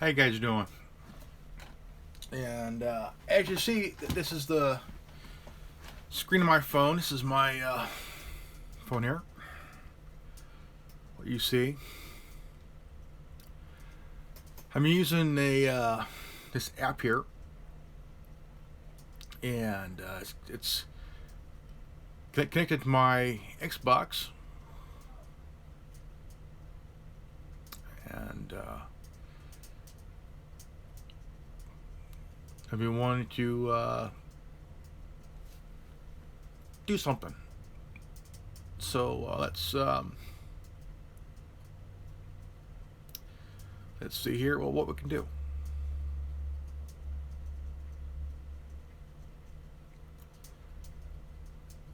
How you guys doing? And as you see, this is the screen of my phone. This is my phone here. What you see, I'm using a this app here, and it's connected to my Xbox, and I've been wanting to do something. So let's see here. Well, what we can do.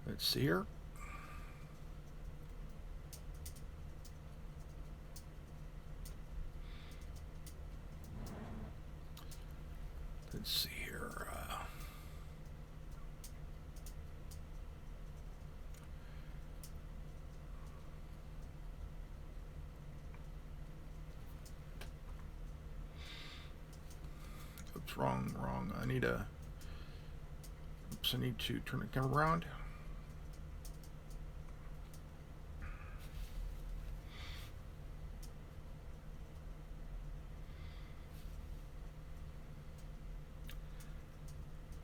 Let's see here. Let's see here. Oops, wrong. I need to turn the camera around.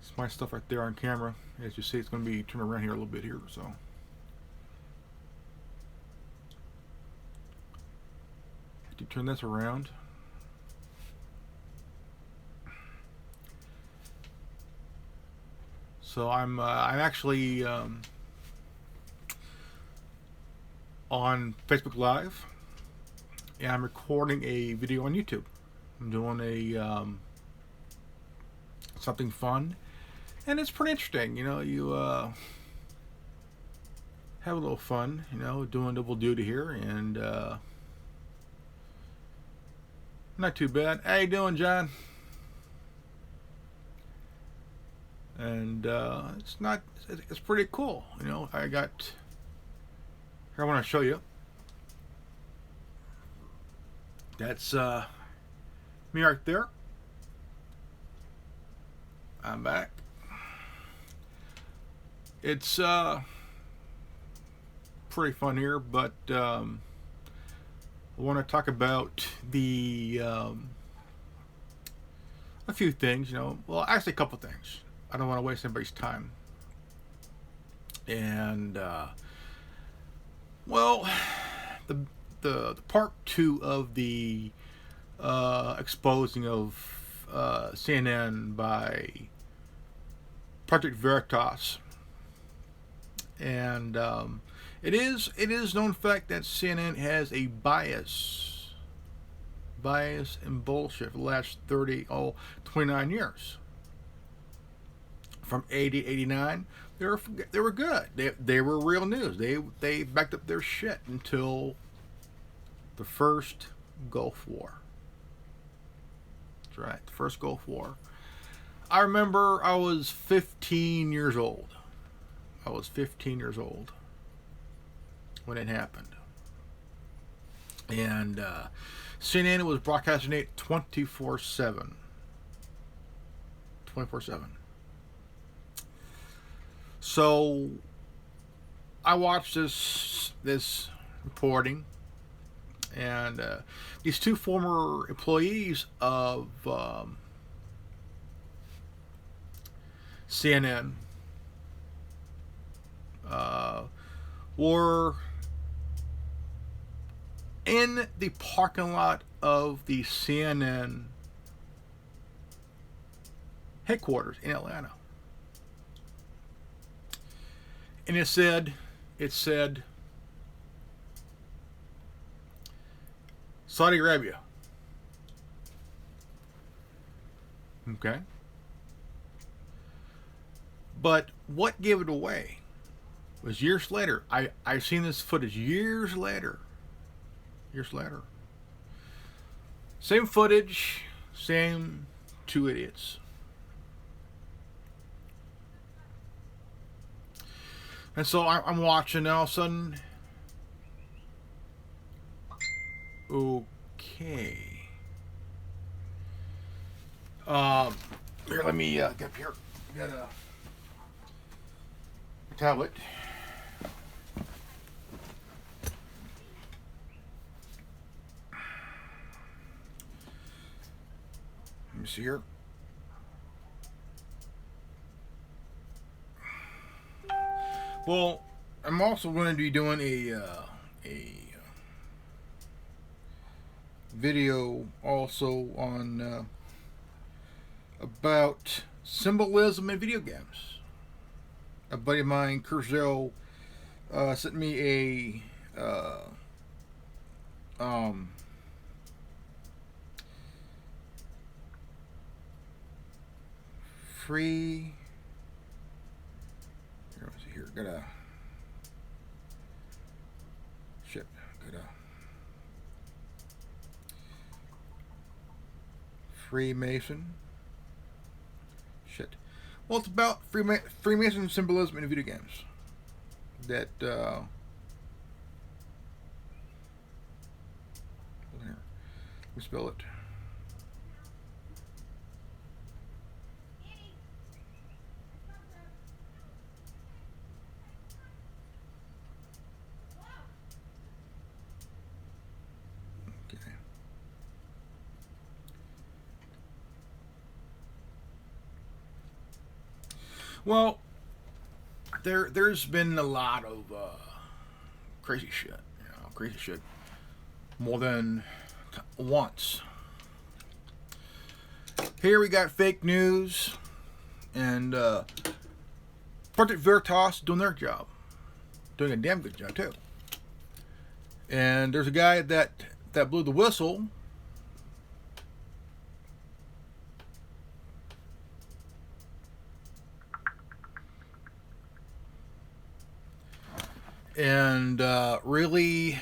It's my stuff right there on camera. As you see, it's going to be turned around here a little bit here, so. To turn this around. So I'm actually on Facebook Live, and I'm recording a video on YouTube. I'm doing a something fun, and it's pretty interesting. You know, you have a little fun. You know, doing double duty here, and not too bad. How you doing, John? And it's pretty cool. You know, I got here. I want to show you. That's me right there. I'm back. It's pretty fun here, but I want to talk about the a few things. You know, well, actually, a couple things. I don't want to waste anybody's time. And well, the part two of the exposing of CNN by Project Veritas, and it is known fact that CNN has a bias and bullshit for the last 29 years. From 80 to 89, they were good. They were real news. They backed up their shit until the first Gulf War. That's right, the first Gulf War. I remember I was 15 years old. I was 15 years old when it happened. And CNN was broadcasting it 24/7. 24/7. So I watched this reporting, and these two former employees of CNN were in the parking lot of the CNN headquarters in Atlanta. And it said Saudi Arabia. Okay. But what gave it away was years later. I seen this footage years later. Same footage, same two idiots. And so I'm watching, and all of a sudden, okay. Um, Here, let me get up here. Got a tablet. Let me see here. Well, I'm also going to be doing a video also on about symbolism in video games. A buddy of mine, Curzel, sent me a free. Here, gotta shit, gotta Freemason. Shit. Well, it's about Freemason symbolism in video games. That here, let me spell it. Okay. Well, there's been a lot of crazy shit. Crazy shit. More than once. Here we got fake news and Project Veritas doing their job, doing a damn good job too. And there's a guy that blew the whistle. And really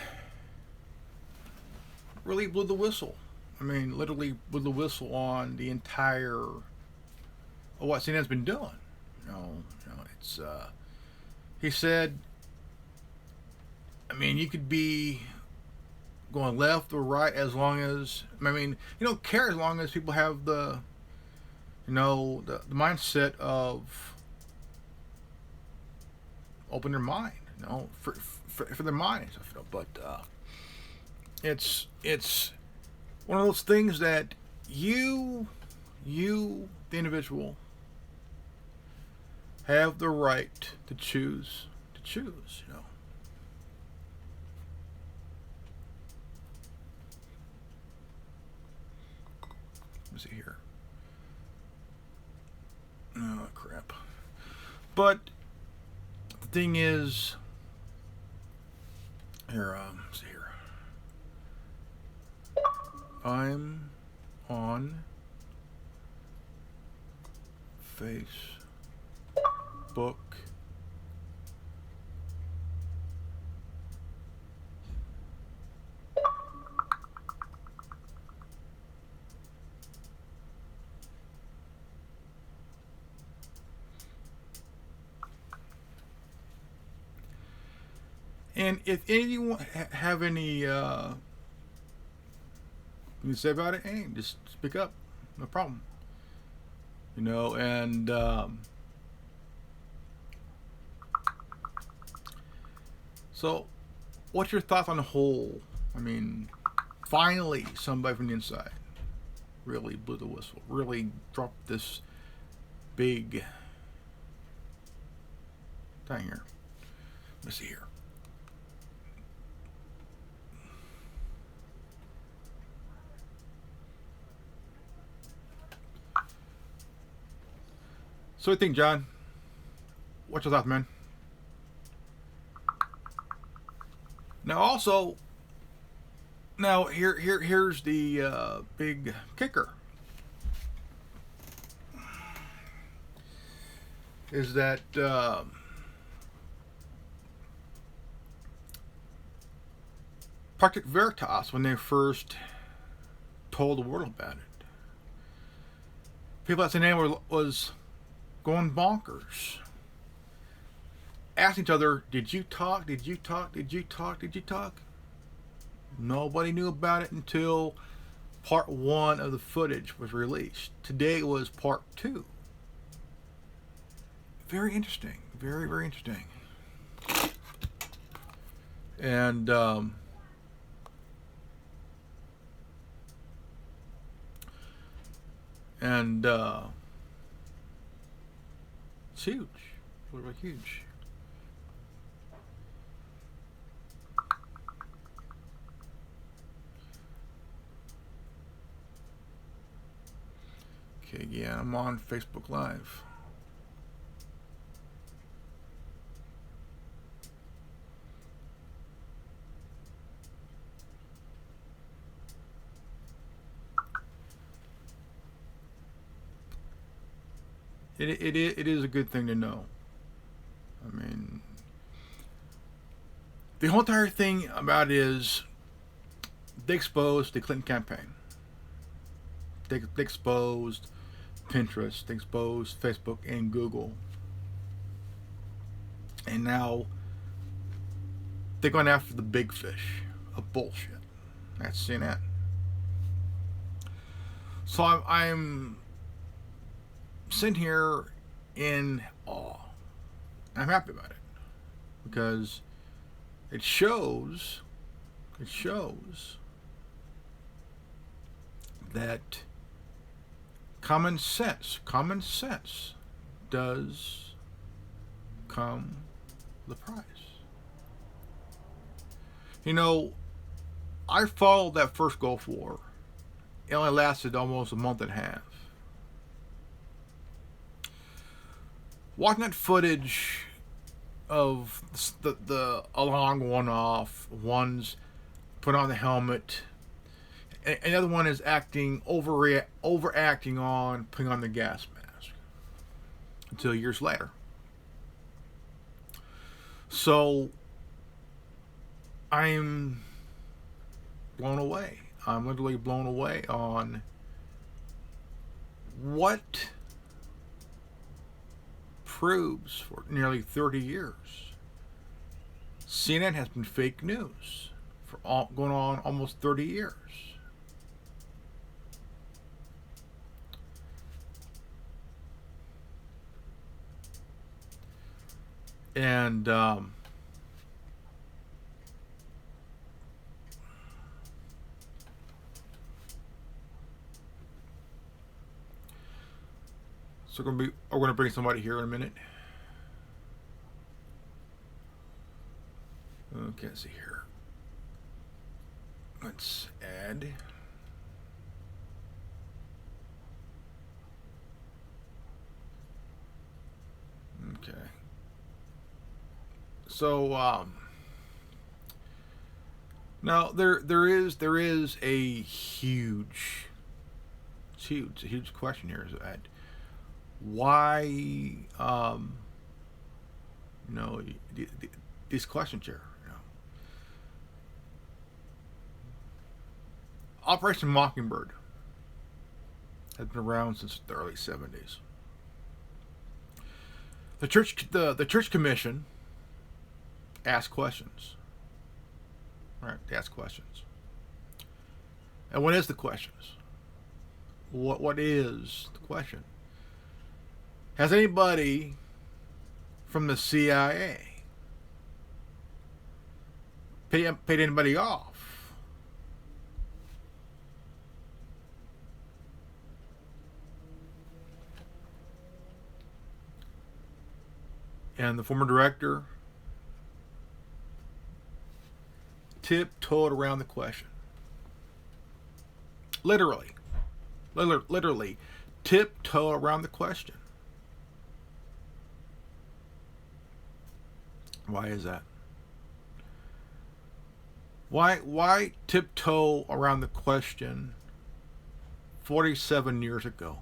blew the whistle. I mean, literally blew the whistle on the entire of what CNN's been doing. It's he said. I mean, you could be going left or right as long as you don't care as long as people have the the mindset of open their mind. For their mind and stuff. But it's one of those things that you the individual have the right to choose. Let me see here. Oh crap! But the thing is, here. See here. I'm on Facebook. And if anyone have any you say about it, hey, just speak up. No problem. And so what's your thoughts on the whole? I mean, finally somebody from the inside really blew the whistle, really dropped this big thing here. Let me see here. So what do you think, John? What's your thoughts, man? Now here's the big kicker. Is that Project Veritas, when they first told the world about it, people at CNN was going bonkers, asking each other, did you talk? Did you talk? Did you talk? Did you talk? Nobody knew about it until part one of the footage was released. Today was part two. Very interesting. Very, very interesting. And and it's huge. Really, really huge. Okay, yeah, I'm on Facebook Live. It is a good thing to know. I mean, the whole entire thing about it is they exposed the Clinton campaign. They exposed Pinterest. They exposed Facebook and Google. And now they're going after the big fish of bullshit. That's CNN. So I'm sitting here in awe. I'm happy about it because it shows that common sense does come with a price. You know, I followed that first Gulf War. It only lasted almost a month and a half. Watching that footage of the alarm going off, one's put on the helmet, and the other one is overacting on putting on the gas mask until years later. So I'm blown away. I'm literally blown away on what proves for nearly 30 years CNN has been fake news for going on almost 30 years. And so we're going to bring somebody here in a minute. Okay, let's see here. Let's add. Okay. So now there is a huge question here. Is that why these questions here? Operation Mockingbird has been around since the early 70s. The church commission asked questions. Right? They ask questions. And what is the questions? What is the question? Has anybody from the CIA paid anybody off? And the former director tiptoed around the question. Literally tiptoe around the question. Why is that? Why tiptoe around the question 47 years ago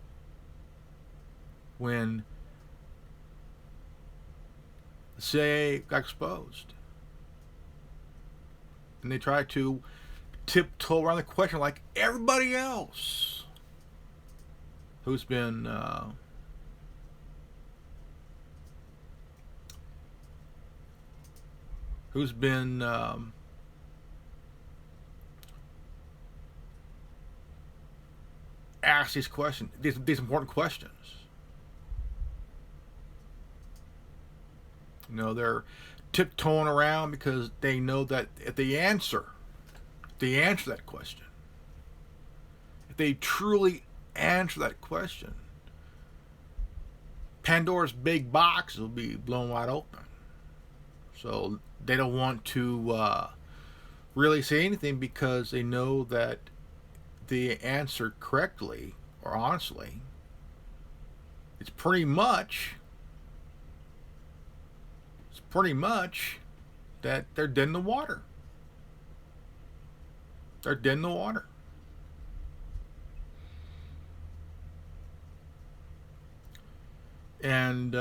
when the CIA got exposed? And they tried to tiptoe around the question like everybody else who's been ask these questions, these important questions. You know, they're tiptoeing around because they know that if they answer that question, if they truly answer that question, Pandora's big box will be blown wide open. So they don't want to really say anything because they know that they answered correctly or honestly. It's pretty much that they're dead in the water. They're dead in the water. And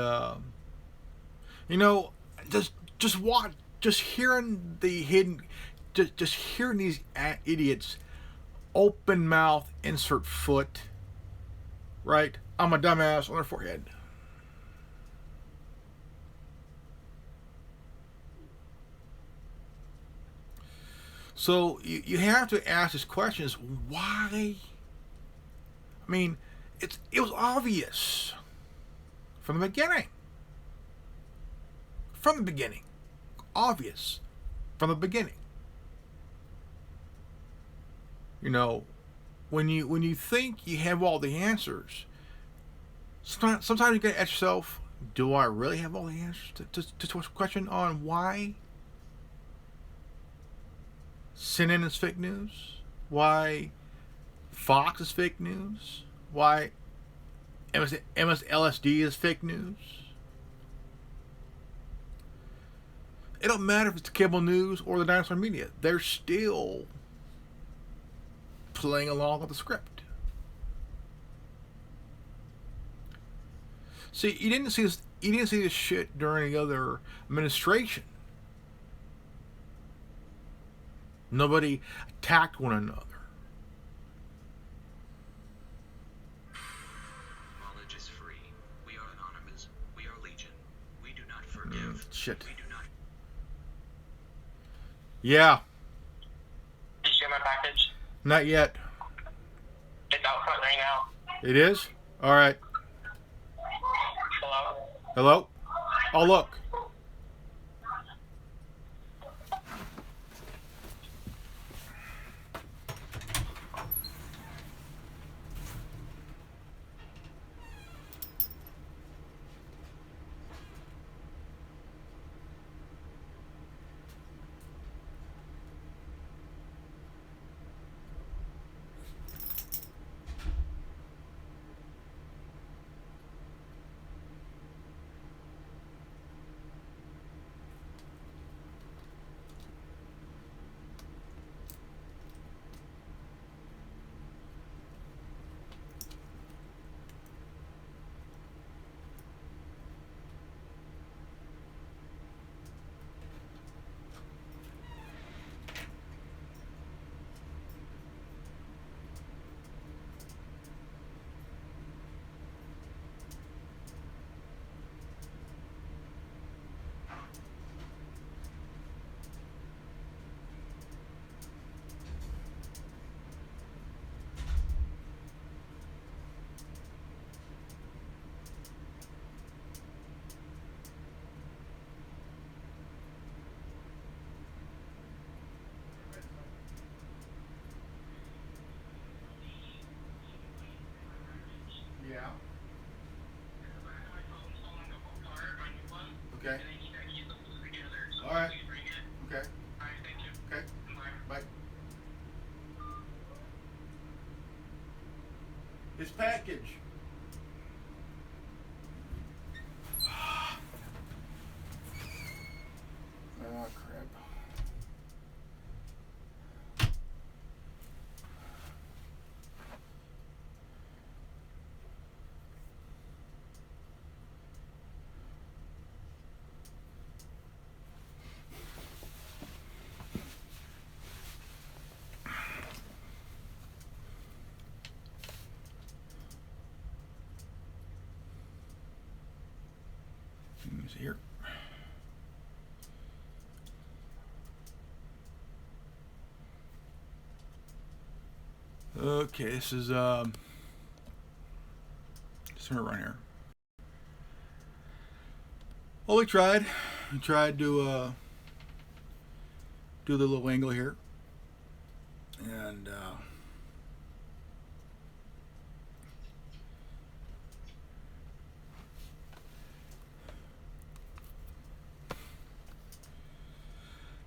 you know, just hearing the hidden, just hearing these idiots open mouth insert foot, right? I'm a dumbass on their forehead. So you have to ask these questions. Why? I mean, it was obvious from the beginning. From the beginning, obvious from the beginning. You know, when you think you have all the answers, sometimes you gotta ask yourself, do I really have all the answers to a question on why CNN is fake news? Why Fox is fake news? Why MSLSD is fake news? It don't matter if it's the cable news or the dinosaur media. They're still playing along with the script. See, you didn't see this. You didn't see this shit during the other administration. Nobody attacked one another. Knowledge is free. We are anonymous. We are legion. We do not forgive. Shit. We do not. Yeah. Did you get my package? Not yet. It's out front right now. It is? All right. Hello? Hello? Oh, look. Yeah. Okay. All right. Okay. Okay. Bye. His package. Oh, crap. Let me see here. Okay, this is turn around here. Well, we tried. We tried to do the little angle here. And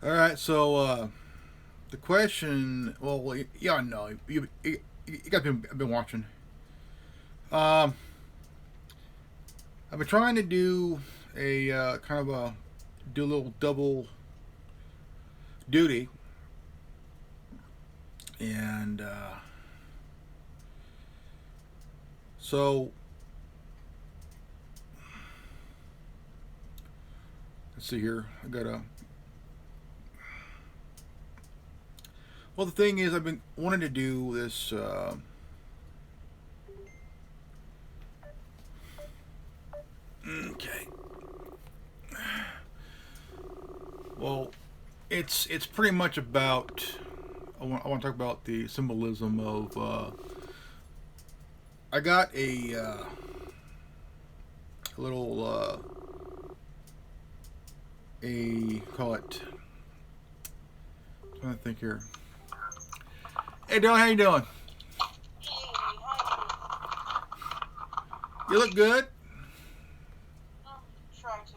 all right, so the question, well, yeah, no, you guys been watching. I've been trying to do a kind of a little double duty, and so let's see here. I got a. Well, the thing is, I've been wanting to do this. Okay. Well, it's pretty much about. I want to talk about the symbolism of. I got a little call it. I'm trying to think here. Hey, Dylan, how you doing? You look good. Try to.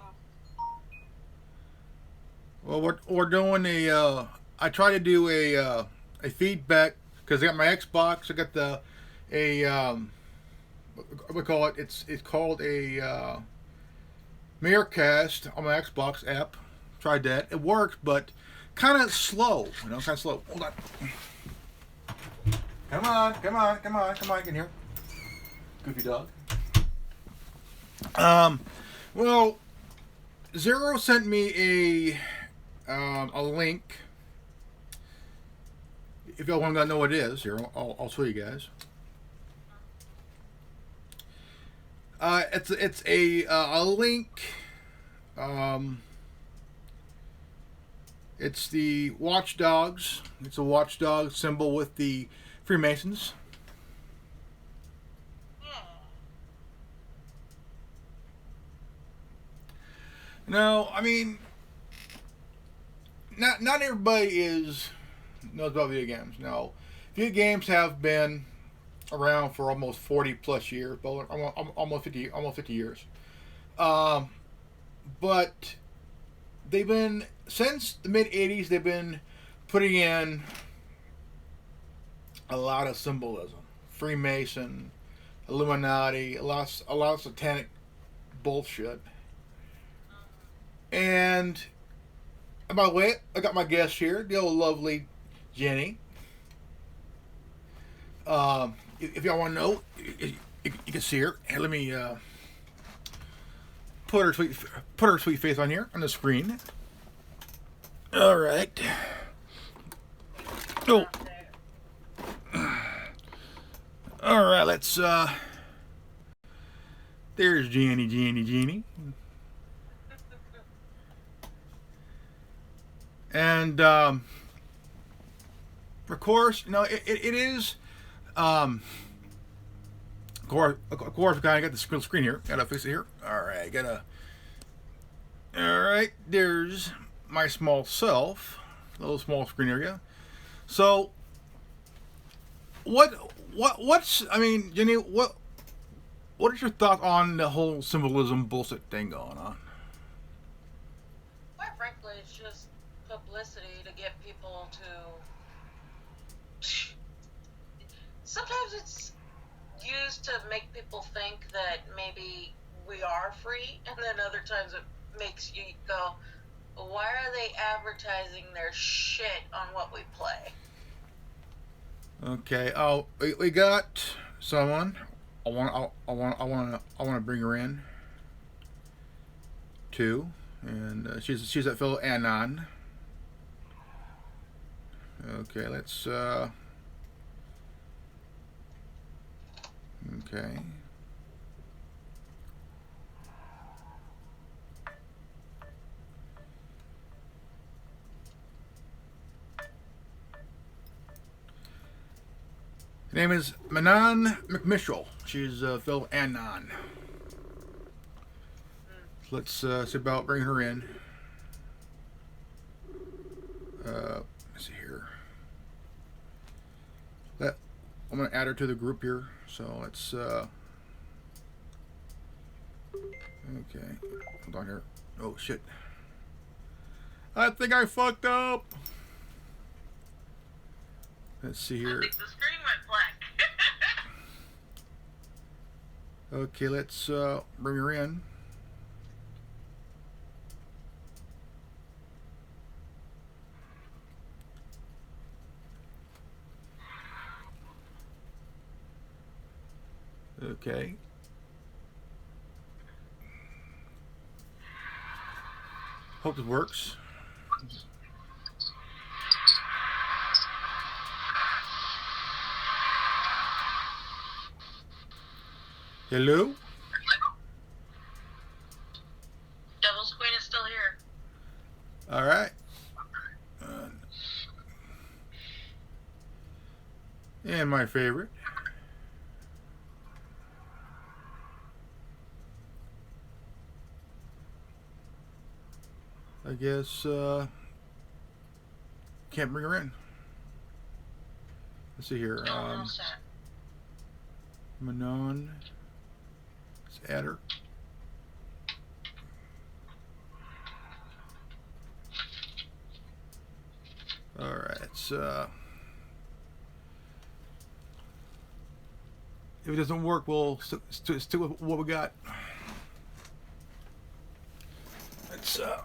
Well, we're doing a. I try to do a feedback because I got my Xbox. I got what we call it. It's called a Miracast on my Xbox app. Tried that. It works, but kind of slow. You know, kind of slow. Hold on. Come on, get in here. Goofy dog. Well, Zero sent me a link. If y'all want to know what it is, here, I'll show you guys. It's a link. It's the Watchdogs. It's a watchdog symbol with the Freemasons. Now, I mean, not everybody knows about video games. Now, video games have been around for almost 40 plus years, almost 50 years. But they've been since the mid 80s. They've been putting in a lot of symbolism, Freemason, Illuminati, a lot of satanic bullshit. And by the way, I got my guest here, the old lovely Jenny. If y'all want to know, you can see her. Here, let me put her sweet face on here on the screen. All right. Oh. All right. Let's. There's Jeannie. And of course, you know, it is. Of course, we kind of got the screen here. Gotta fix it here. All right, All right, there's my small self, little small screen area. So, what's? I mean, Jenny, what is your thought on the whole symbolism bullshit thing going on? Quite frankly, it's just publicity to get people to. Sometimes it's used to make people think that maybe we are free, and then other times it makes you go, why are they advertising their shit on what we play? Okay. Oh, we got someone. I want to bring her in too, and she's that fellow Anon. Okay, let's. Okay. name is Manon McMichael. She's Phil Anon. Let's see about bringing her in. Let's see here. I'm going to add her to the group here. So let's. Okay. Hold on here. Oh shit. I think I fucked up. Let's see here. I think the screen went black. Okay, let's bring her in. Okay. Hope it works. Hello? Devil's Queen is still here. All right. And my favorite. I guess can't bring her in. Let's see here. Manon. Let's add her. All right. If it doesn't work, we'll stick with what we got. Let's. All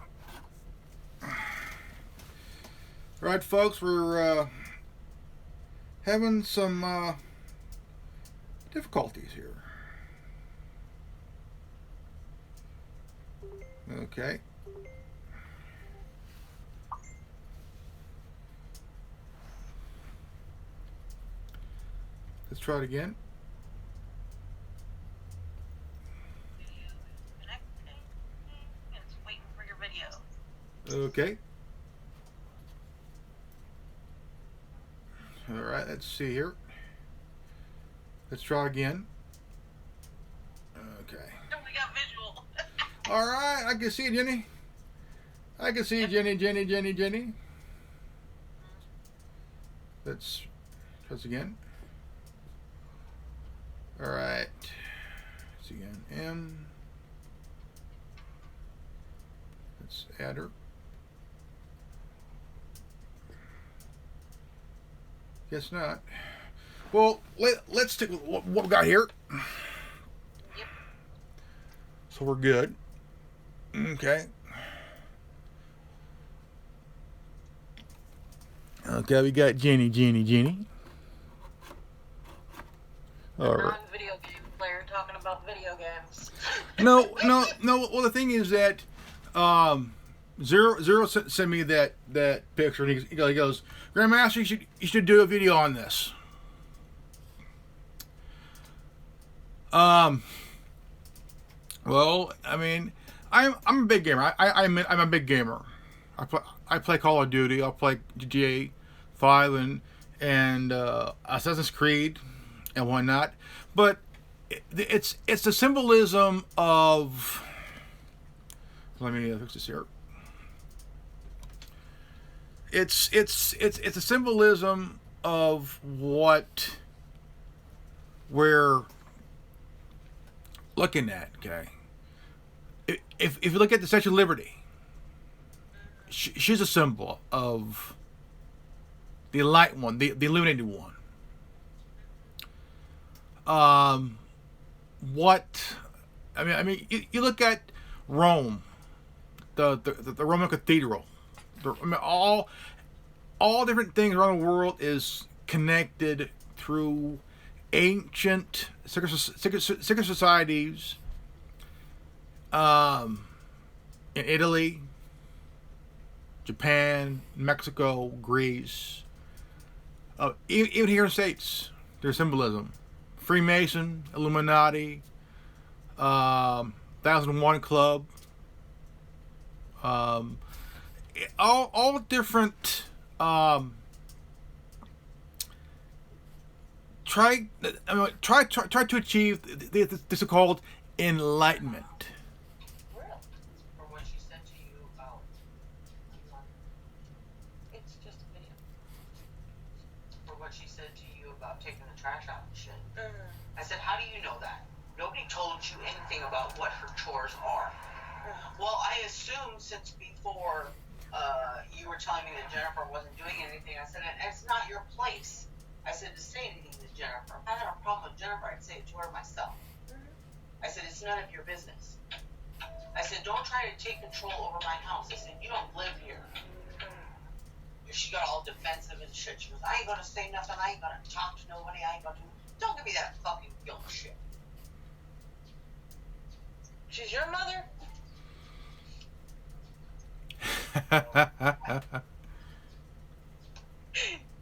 right, folks, we're having some difficulties here. Okay. Let's try it again. It's waiting for your video. Okay. All right, let's see here. Let's try again. Okay. We got visual. All right, I can see you, Jenny. I can see you, Jenny. Let's try this again. All right. Let's see again. M. Let's add her. Guess not. Well, let's stick with what we got here. Yep. So we're good. Okay. Okay, we got Jenny. All right. Non-video game player talking about video games. No. Well, the thing is that Zero sent me that picture, and he goes, Grandmaster, you should do a video on this. Well, I mean, I'm a big gamer. I'm a big gamer. I play Call of Duty. I play GTA 5 and Assassin's Creed and whatnot. But it's the symbolism of. Let me fix this here. It's a symbolism of what we're looking at. Okay, if you look at the Statue of Liberty, she's a symbol of the enlightened one, the illuminated one. What I mean, you look at Rome, the Roman Cathedral. All different things around the world is connected through ancient secret societies in Italy, Japan, Mexico, Greece, even here in the States. There's symbolism. Freemason, Illuminati, 1001 Club. All different try to achieve this is called enlightenment. Really? For what she said to you about. It's just a video. For what she said to you about taking the trash out and shit. Mm-hmm. I said, how do you know that? Nobody told you anything about what her chores are. Well, I assumed since before you were telling me that Jennifer wasn't doing anything, I said, it's not your place. I said to say anything to Jennifer. If I had a problem with Jennifer, I'd say it to her myself. I said, it's none of your business. I said, don't try to take control over my house. I said, you don't live here. She got all defensive and shit. She goes, I ain't gonna say nothing. I ain't gonna talk to nobody. I ain't gonna do. Don't give me that fucking guilt shit. She's your mother?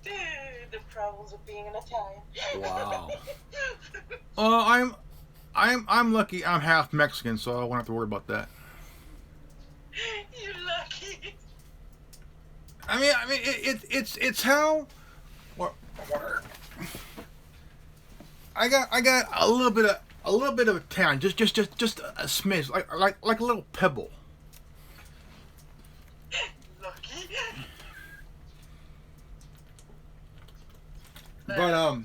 Dude, the problems of being an Italian. Wow. I'm lucky. I'm half Mexican, so I won't have to worry about that. You're lucky. I mean, it's how. What? I got a little bit of Italian, just a smidge, like a little pebble. Lucky. But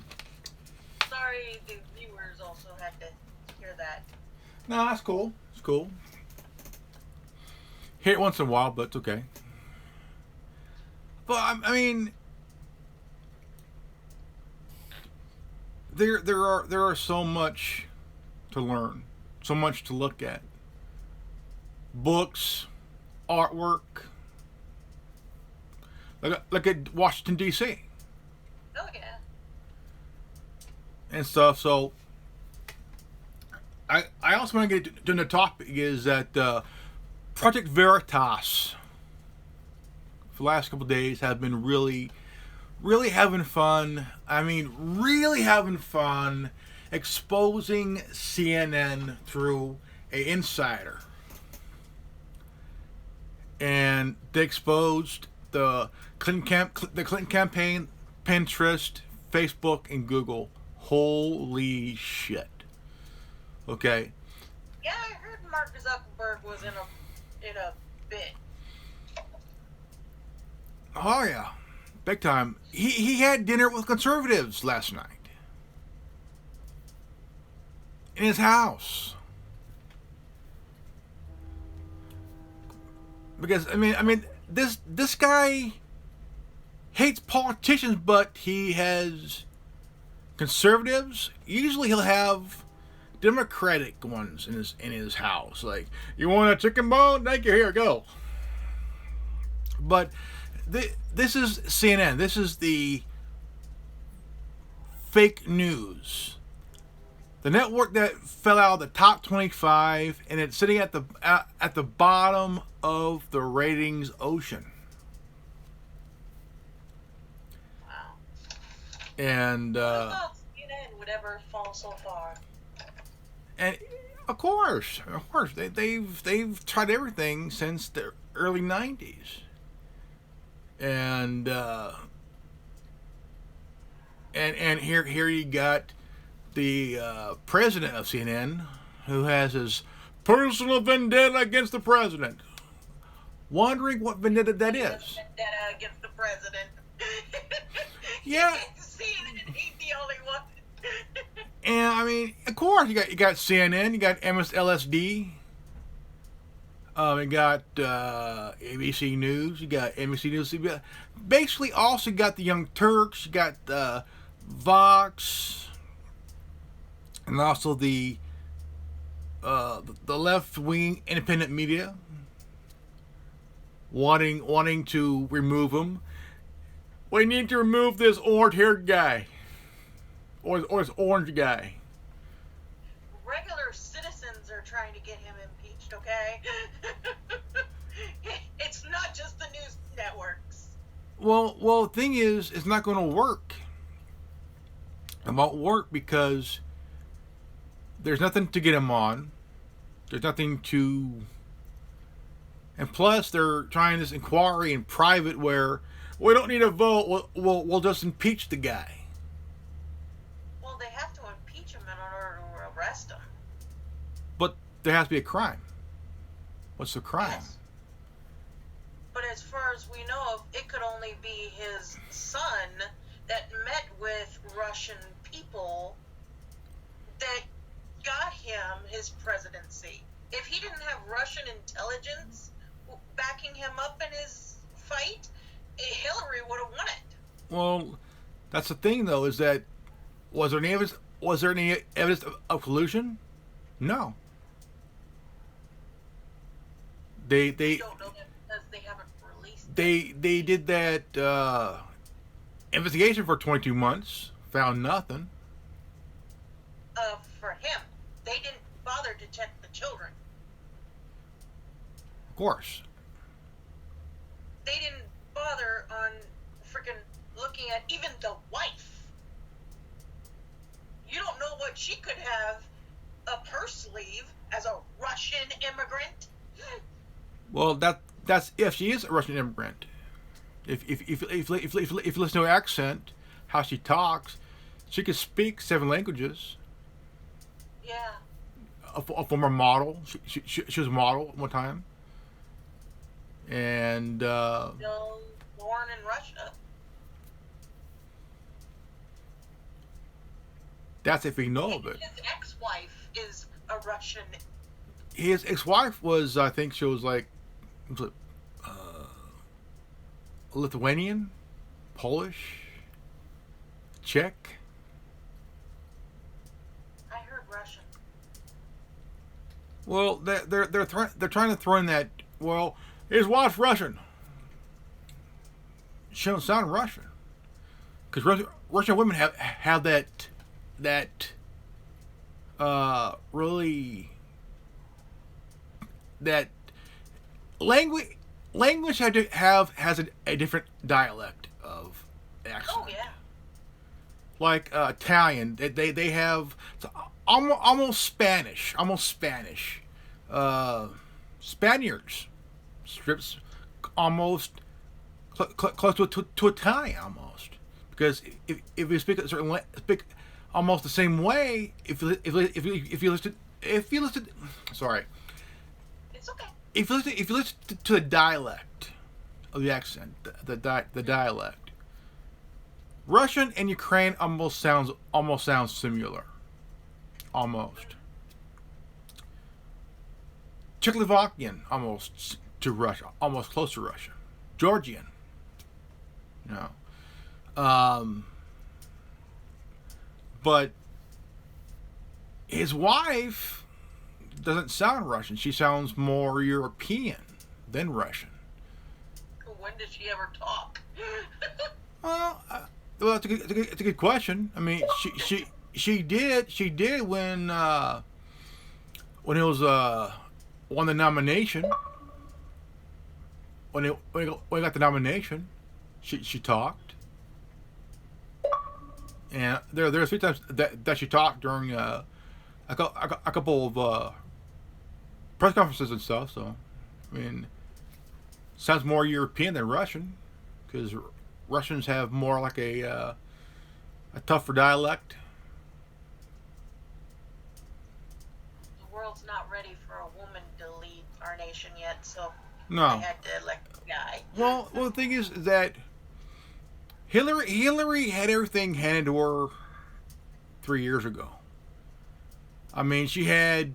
sorry, the viewers also had to hear that. no, that's cool. It's cool. Hear it once in a while, but it's okay. But I mean, there are so much to learn, so much to look at. Books, artwork. Look at Washington D.C. Oh yeah. and stuff. So I also want to get to the topic is that Project Veritas for the last couple of days have been really having fun. I mean, really having fun exposing CNN through an insider. And they exposed the Clinton campaign, Pinterest, Facebook, and Google. Holy shit. Okay. Yeah, I heard Mark Zuckerberg was in a bit. Oh yeah, big time. He had dinner with conservatives last night in his house. Because I mean, this guy hates politicians, but he has conservatives. Usually, he'll have Democratic ones in his house. Like, you want a chicken bone? Thank you. Here, go. But this is CNN. This is the fake news. The network that fell out of the top 25, and it's sitting at the bottom of the ratings ocean. Wow. And What about CNN would ever fall so far? and of course, they've tried everything since the early 90s. And here you got the president of CNN, who has his personal vendetta against the president. Wondering what vendetta that is. Vendetta against the president. Yeah. CNN ain't the only one. And I mean, of course, you got CNN, you got MSLSD, you got ABC News, you got NBC News, CBS. Basically, also got the Young Turks, you got Vox, and also the left wing independent media wanting to remove him. We need to remove this orange-haired guy. Or this orange guy. Regular citizens are trying to get him impeached, okay? It's not just the news networks. Well, the thing is, it's not going to work. It won't work because there's nothing to get him on. There's nothing to... And plus, they're trying this inquiry in private where we don't need a vote. We'll just impeach the guy. arrest him. But there has to be a crime. What's the crime? Yes. But as far as we know of, it could only be his son that met with Russian people that got him his presidency. If he didn't have Russian intelligence backing him up in his fight, Hillary would have won it. Well, that's the thing, though, is that was there any evidence of collusion? No. They don't know that because they haven't released it. they did that investigation for 22 months, found nothing. For him, they didn't bother to check the children. Of course. They didn't bother on freaking looking at even the wife. You don't know what she could have up her sleeve as a Russian immigrant. Well, that's if she is a Russian immigrant. If you listen to her accent, how she talks, she could speak 7 languages. Yeah. A former model. She was a model at one time. And Still born in Russia. that's if we know of it. His ex-wife is a Russian. His ex-wife was, I think, she was like, Lithuanian, Polish, Czech. I heard Russian. Well, they're trying to throw in that. Well, his wife's Russian. She don't sound Russian, because Russian women have that really that language has a different dialect of accent. Oh yeah. Like Italian, they have almost Spanish, Spaniards strips almost close to Italian almost, because if you speak a certain speak almost the same way, if you listen, sorry. It's okay. If you listen to the dialect of the accent, the dialect, Russian and Ukraine almost sounds similar, almost. Czechoslovakian almost to Russia, almost close to Russia. Georgian, but his wife doesn't sound Russian. She sounds more European than Russian. When did she ever talk? Well, it's a good question. I mean, she did when it was won the nomination. When he got the nomination, she talked, and there were 3 times that she talked during a couple of press conferences and stuff. So, I mean, sounds more European than Russian, because Russians have more like a tougher dialect. The world's not ready for a woman to lead our nation yet, so No. they had to elect a guy. Well, the thing is that Hillary had everything handed to her 3 years ago. I mean, she had.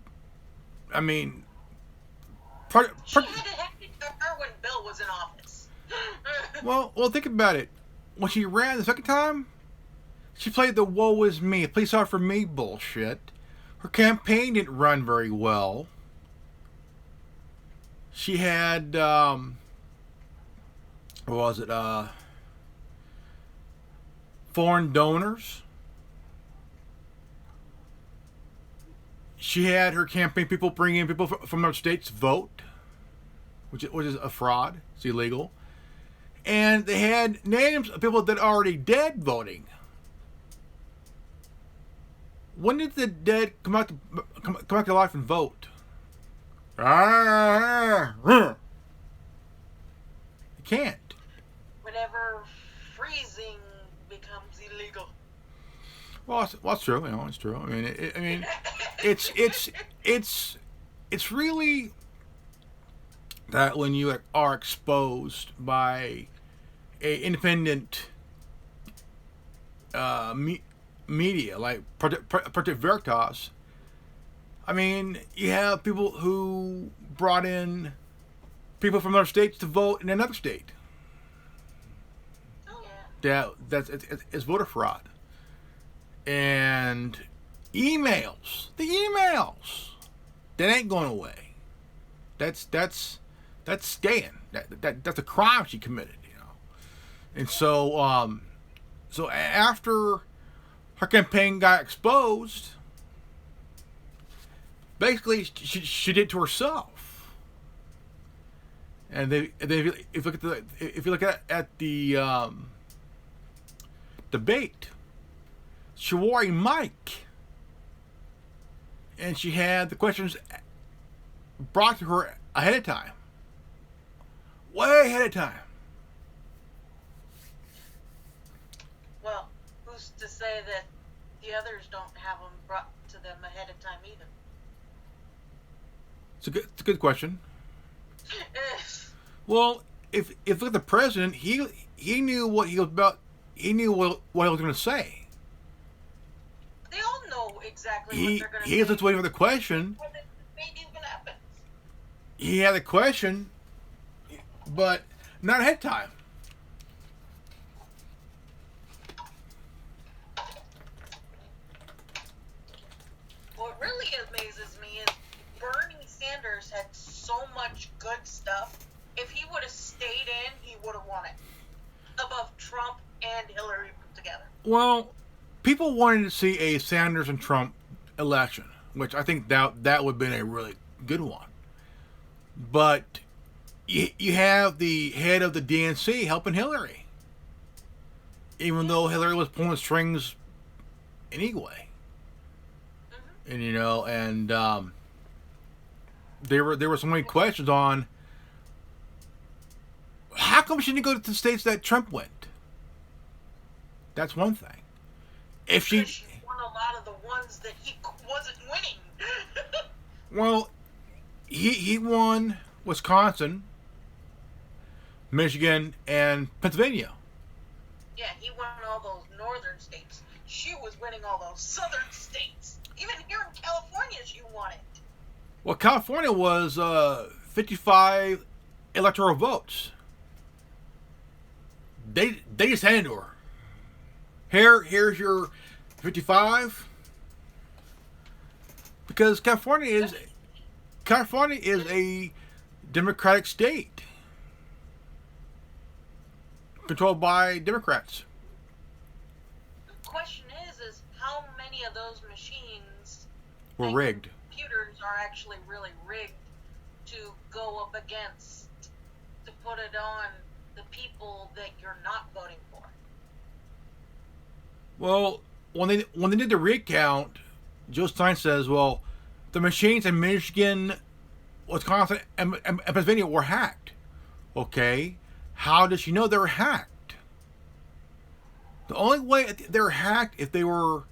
I mean, She had to hand it to her when Bill was in office. well, think about it. When she ran the second time, she played the "woe is me, please hard for me" bullshit. Her campaign didn't run very well. She had what was it? Foreign donors. She had her campaign people bring in people from other states to vote, which is a fraud. It's illegal. And they had names of people that are already dead voting. When did the dead come back to life and vote? You can't. Whenever freezing becomes illegal. Well, it's true. It's true. I mean, it's really that when you are exposed by a independent media like Project Veritas. I mean, you have people who brought in people from other states to vote in another state. Oh, yeah. It's voter fraud. And the emails, that ain't going away. That's staying. That's a crime she committed, you know. And so after her campaign got exposed, basically she did it to herself. And if you look at the debate, she wore a mic, and she had the questions brought to her ahead of time, way ahead of time. Well, who's to say that the others don't have them brought to them ahead of time either? It's a good question. Well, if you look at the president, he knew what he was about. He knew what he was going to say. They all know exactly what they're going to say. He was just waiting for the question. When the debate even happens. He had a question, but not ahead of time. What really amazes me is Bernie Sanders had so much good stuff. If he would have stayed in, he would have won it. Above Trump and Hillary put together. Well, people wanted to see a Sanders and Trump election, which I think that would have been a really good one. But you have the head of the DNC helping Hillary, even though Hillary was pulling strings anyway. Mm-hmm. And you know, and there were so many questions on how come she didn't go to the states that Trump went. That's one thing. If she won a lot of the ones that he wasn't winning. Well, he won Wisconsin, Michigan, and Pennsylvania. Yeah, he won all those northern states. She was winning all those southern states. Even here in California, she won it. Well, California was 55 electoral votes. They just handed to her. Here's your 55. Because California is a Democratic state controlled by Democrats. The question is how many of those machines were rigged? Computers are actually really rigged to go up against, to put it on the people that you're not voting for. Well, when they did the recount, Joe Stein says, well, the machines in Michigan, Wisconsin, and Pennsylvania were hacked. Okay, how does she know they were hacked? The only way they were hacked if they were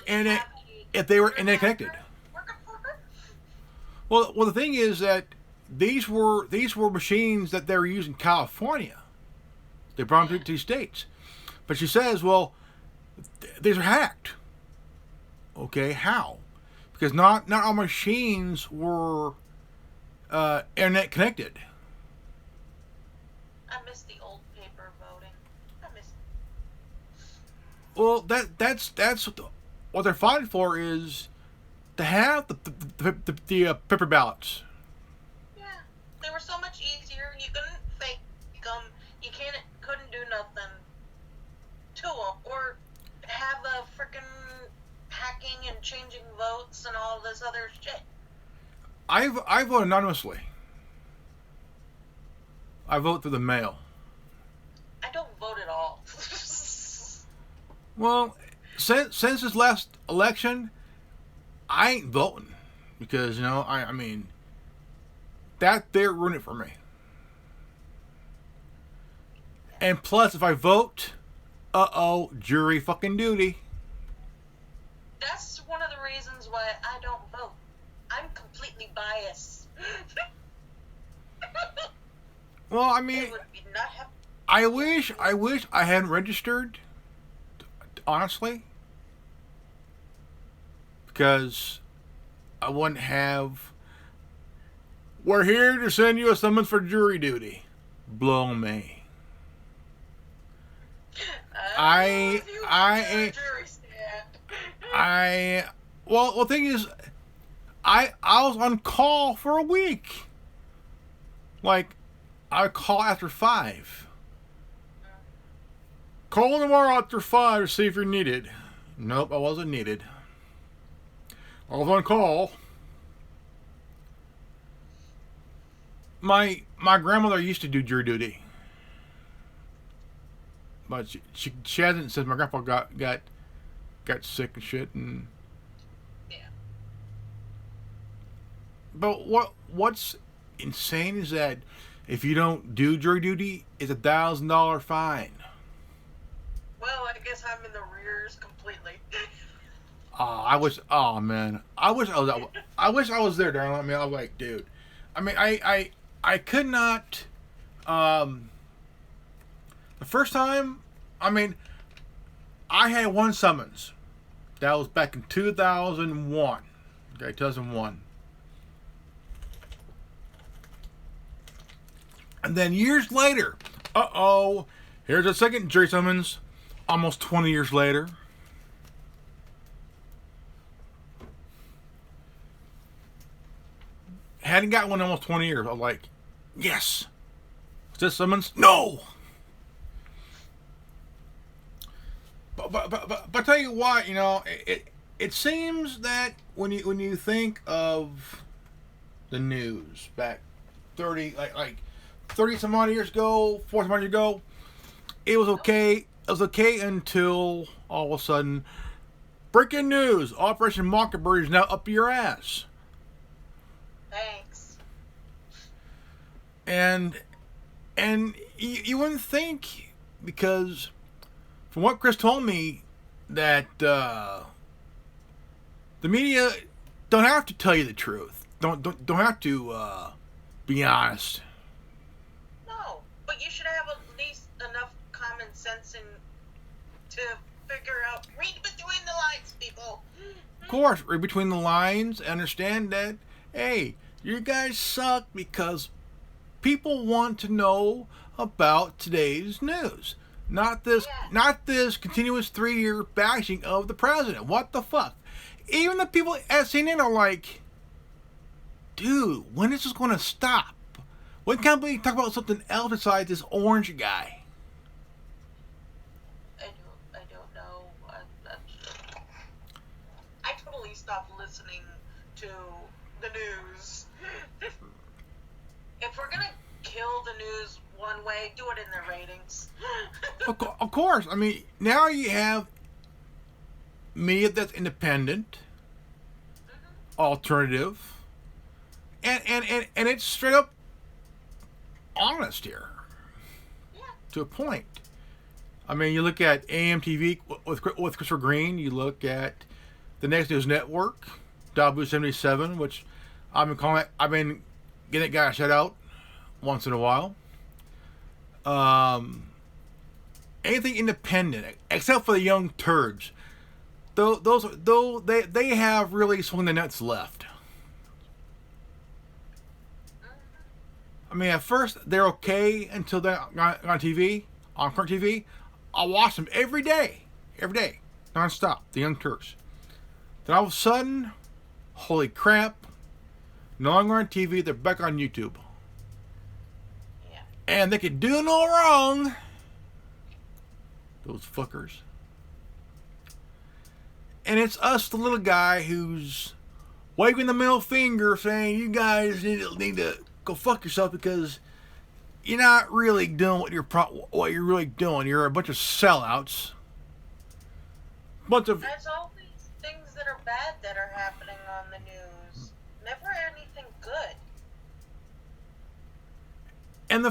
internet connected. Well, the thing is that these were machines that they were using in California. They brought them to these states, but she says, well, these are hacked. Okay, how? Because not all machines were internet connected. I miss the old paper voting. I miss it. Well, that's what they're fighting for, is to have the paper ballots. Yeah, they were so much easier. You couldn't fake them. You couldn't do nothing to them, or have a freaking hacking and changing votes and all this other shit. I vote anonymously. I vote through the mail. I don't vote at all. Well, since this last election, I ain't voting because I mean that there ruined it for me. And plus, if I vote, jury fucking duty. reasons why I don't vote. I'm completely biased. Well, I It mean, would be not have. I wish I hadn't registered, honestly, because I wouldn't have. We're here to send you a summons for jury duty. Blow me. I- Jury stand. Well, the thing is, I was on call for a week. Like, I call after 5. Call tomorrow after 5 to see if you're needed. Nope, I wasn't needed. I was on call. My grandmother used to do jury duty, but she hasn't since my grandpa got sick and shit. And Yeah. but what's insane is that if you don't do jury duty, it's $1,000 fine. Well, I guess I'm in the rears completely. I wish. Oh man, I wish I was there, darling. I mean, I was like, dude. I mean, I could not. The first time, I mean, I had one summons. That was back in 2001. Okay, 2001. And then years later, here's a second jury summons. Almost 20 years later. Hadn't got one in almost 20 years. I was like, yes. Is this summons? No. But tell you what, you know, it seems that when you think of the news back 30 some odd years ago, 40 some odd years ago, it was okay. It was okay until all of a sudden, breaking news: Operation Mockingbird is now up your ass. Thanks. And you wouldn't think, because from what Chris told me, that the media don't have to tell you the truth. Don't have to be honest. No, but you should have at least enough common sense to figure out. Read between the lines, people. Of course, read between the lines. Understand that, hey, you guys suck because people want to know about today's news. Not this continuous 3-year bashing of the president. What the fuck? Even the people at CNN are like, dude, when is this going to stop? When can we talk about something else besides this orange guy? I don't know. I totally stopped listening to the news. If we're gonna kill the news one way, do it in their ratings. Of course. I mean, now you have media that's independent, alternative, and it's straight up honest here. Yeah. To a point. I mean, you look at AMTV with Christopher Green. You look at the Next News Network, W77, which I've been getting that guy a shout out once in a while. Anything independent, except for the Young Turds. They have really swung the nuts left. I mean, at first they're okay until they're on TV, on current TV. I watch them every day, nonstop. The Young Turks. Then all of a sudden, holy crap! No longer on TV. They're back on YouTube, Yeah. and they can do no wrong. Those fuckers. And it's us, the little guy, who's waving the middle finger, saying, "You guys need to go fuck yourself because you're not really doing what you're really doing. You're a bunch of sellouts. There's always things that are bad that are happening on the news. Never anything good. And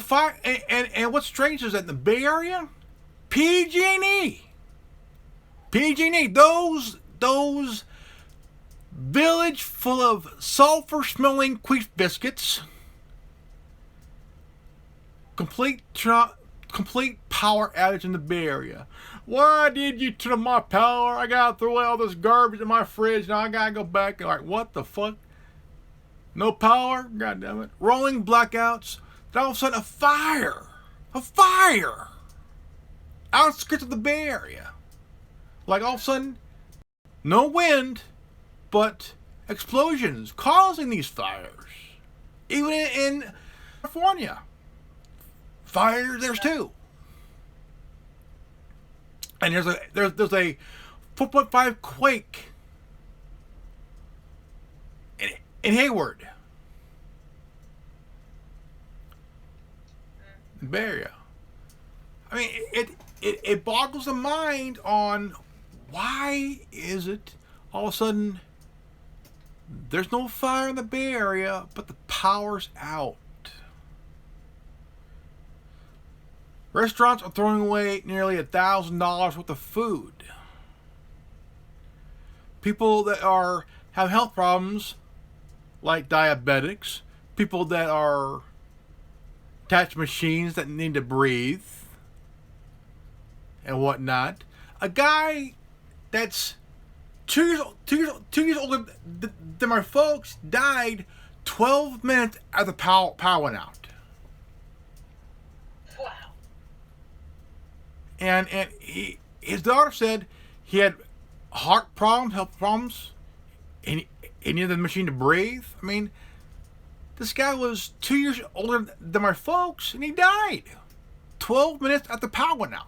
and what's strange is that in the Bay Area, PG&E, those village full of sulfur-smelling Queef biscuits. Complete power outage in the Bay Area. Why did you turn on my power? I gotta throw away all this garbage in my fridge. Now I gotta go back and like, what the fuck? No power? God damn it. Rolling blackouts. Then all of a sudden a fire. A fire. Outskirts of the Bay Area. Like all of a sudden, no wind, but explosions causing these fires. Even in California. Fire there's too. And there's a 4.5 quake in Hayward, in Bay Area. I mean, it boggles the mind on why is it all of a sudden there's no fire in the Bay Area, but the power's out. Restaurants are throwing away nearly $1,000 worth of food. People that have health problems, like diabetics, people that are attached to machines that need to breathe, and whatnot. A guy that's 2 years older than my folks died 12 minutes after the power went out. And his daughter said he had heart problems, health problems, and he needed the machine to breathe. I mean, this guy was 2 years older than my folks, and he died 12 minutes after the power went out.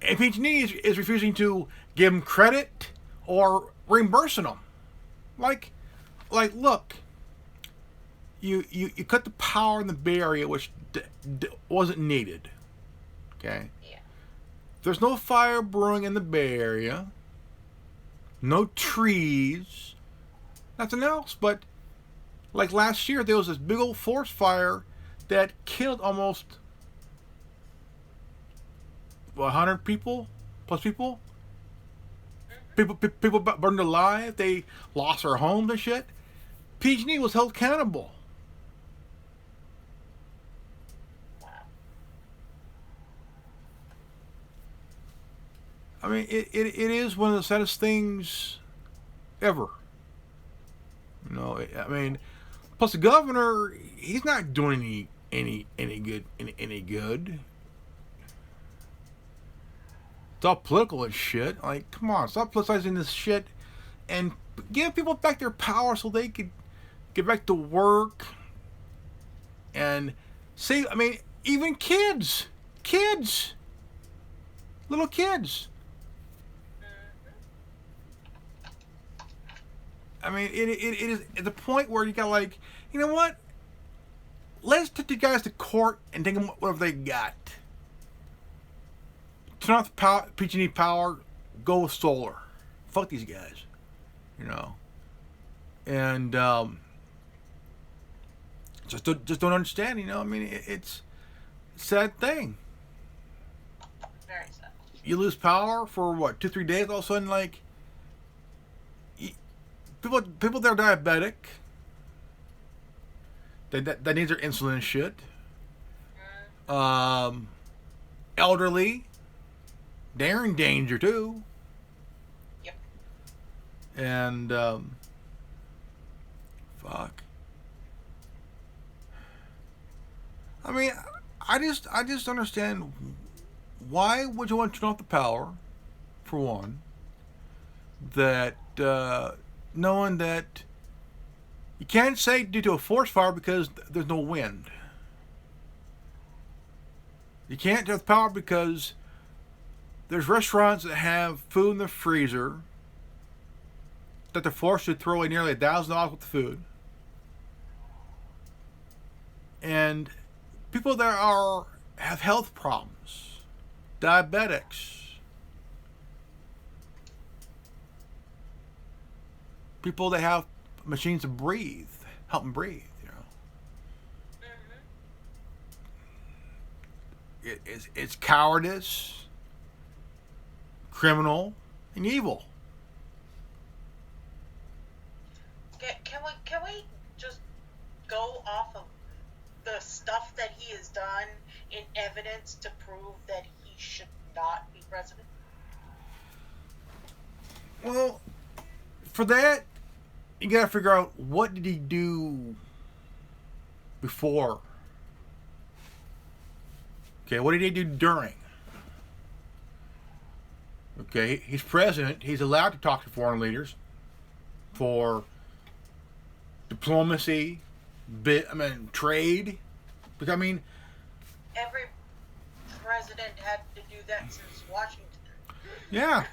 And PG&E is refusing to give him credit or reimbursing him. Like, look, you cut the power in the Bay Area, which wasn't needed. Okay? Yeah. There's no fire brewing in the Bay Area. No trees. Nothing else. But like last year, there was this big old forest fire that killed almost 100 people, plus people. People burned alive. They lost their homes and shit. PG&E was held accountable. I mean, it is one of the saddest things ever. You know, I mean, plus the governor, he's not doing any good. It's all political as shit. Like, come on, stop politicizing this shit and give people back their power so they could get back to work and save. I mean, even kids, little kids. I mean, it is at the point where you got like, you know what? Let's take the guys to court and take them whatever they got. Turn off the PG&E power, go with solar. Fuck these guys, you know. And just don't understand, you know. I mean, it's a sad thing. Very sad. You lose power for what, 2-3 days? All of a sudden, like, people that are diabetic, that need their insulin and shit. Elderly, they're in danger too. Yep. And fuck. I mean, I just understand, why would you want to turn off the power, for one, that knowing that you can't say due to a forest fire because there's no wind. You can't turn off the power because there's restaurants that have food in the freezer that they're forced to throw away nearly $1,000 worth of food. And people that have health problems, diabetics, people that have machines to breathe, help them breathe, you know. It's cowardice, criminal, and evil. is done in evidence to prove that he should not be president? Well, for that, you gotta figure out what did he do before. Okay, what did he do during? Okay, he's president. He's allowed to talk to foreign leaders for diplomacy, trade. Because, I mean, Every president had to do that since Washington. yeah,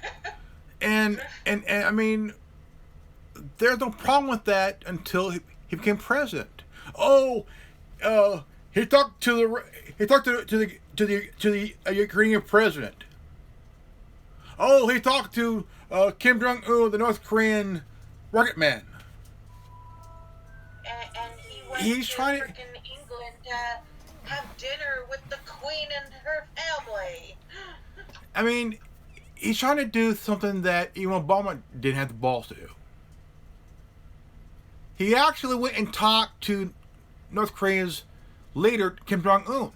and I mean, there's no problem with that until he became president. Oh, he talked to the Ukrainian president. Oh, he talked to Kim Jong Un, the North Korean rocket man. And he went He's to trying to- frickin' England to have dinner with the Queen and her family. I mean, he's trying to do something that even Obama didn't have the balls to do. He actually went and talked to North Korea's leader, Kim Jong Un.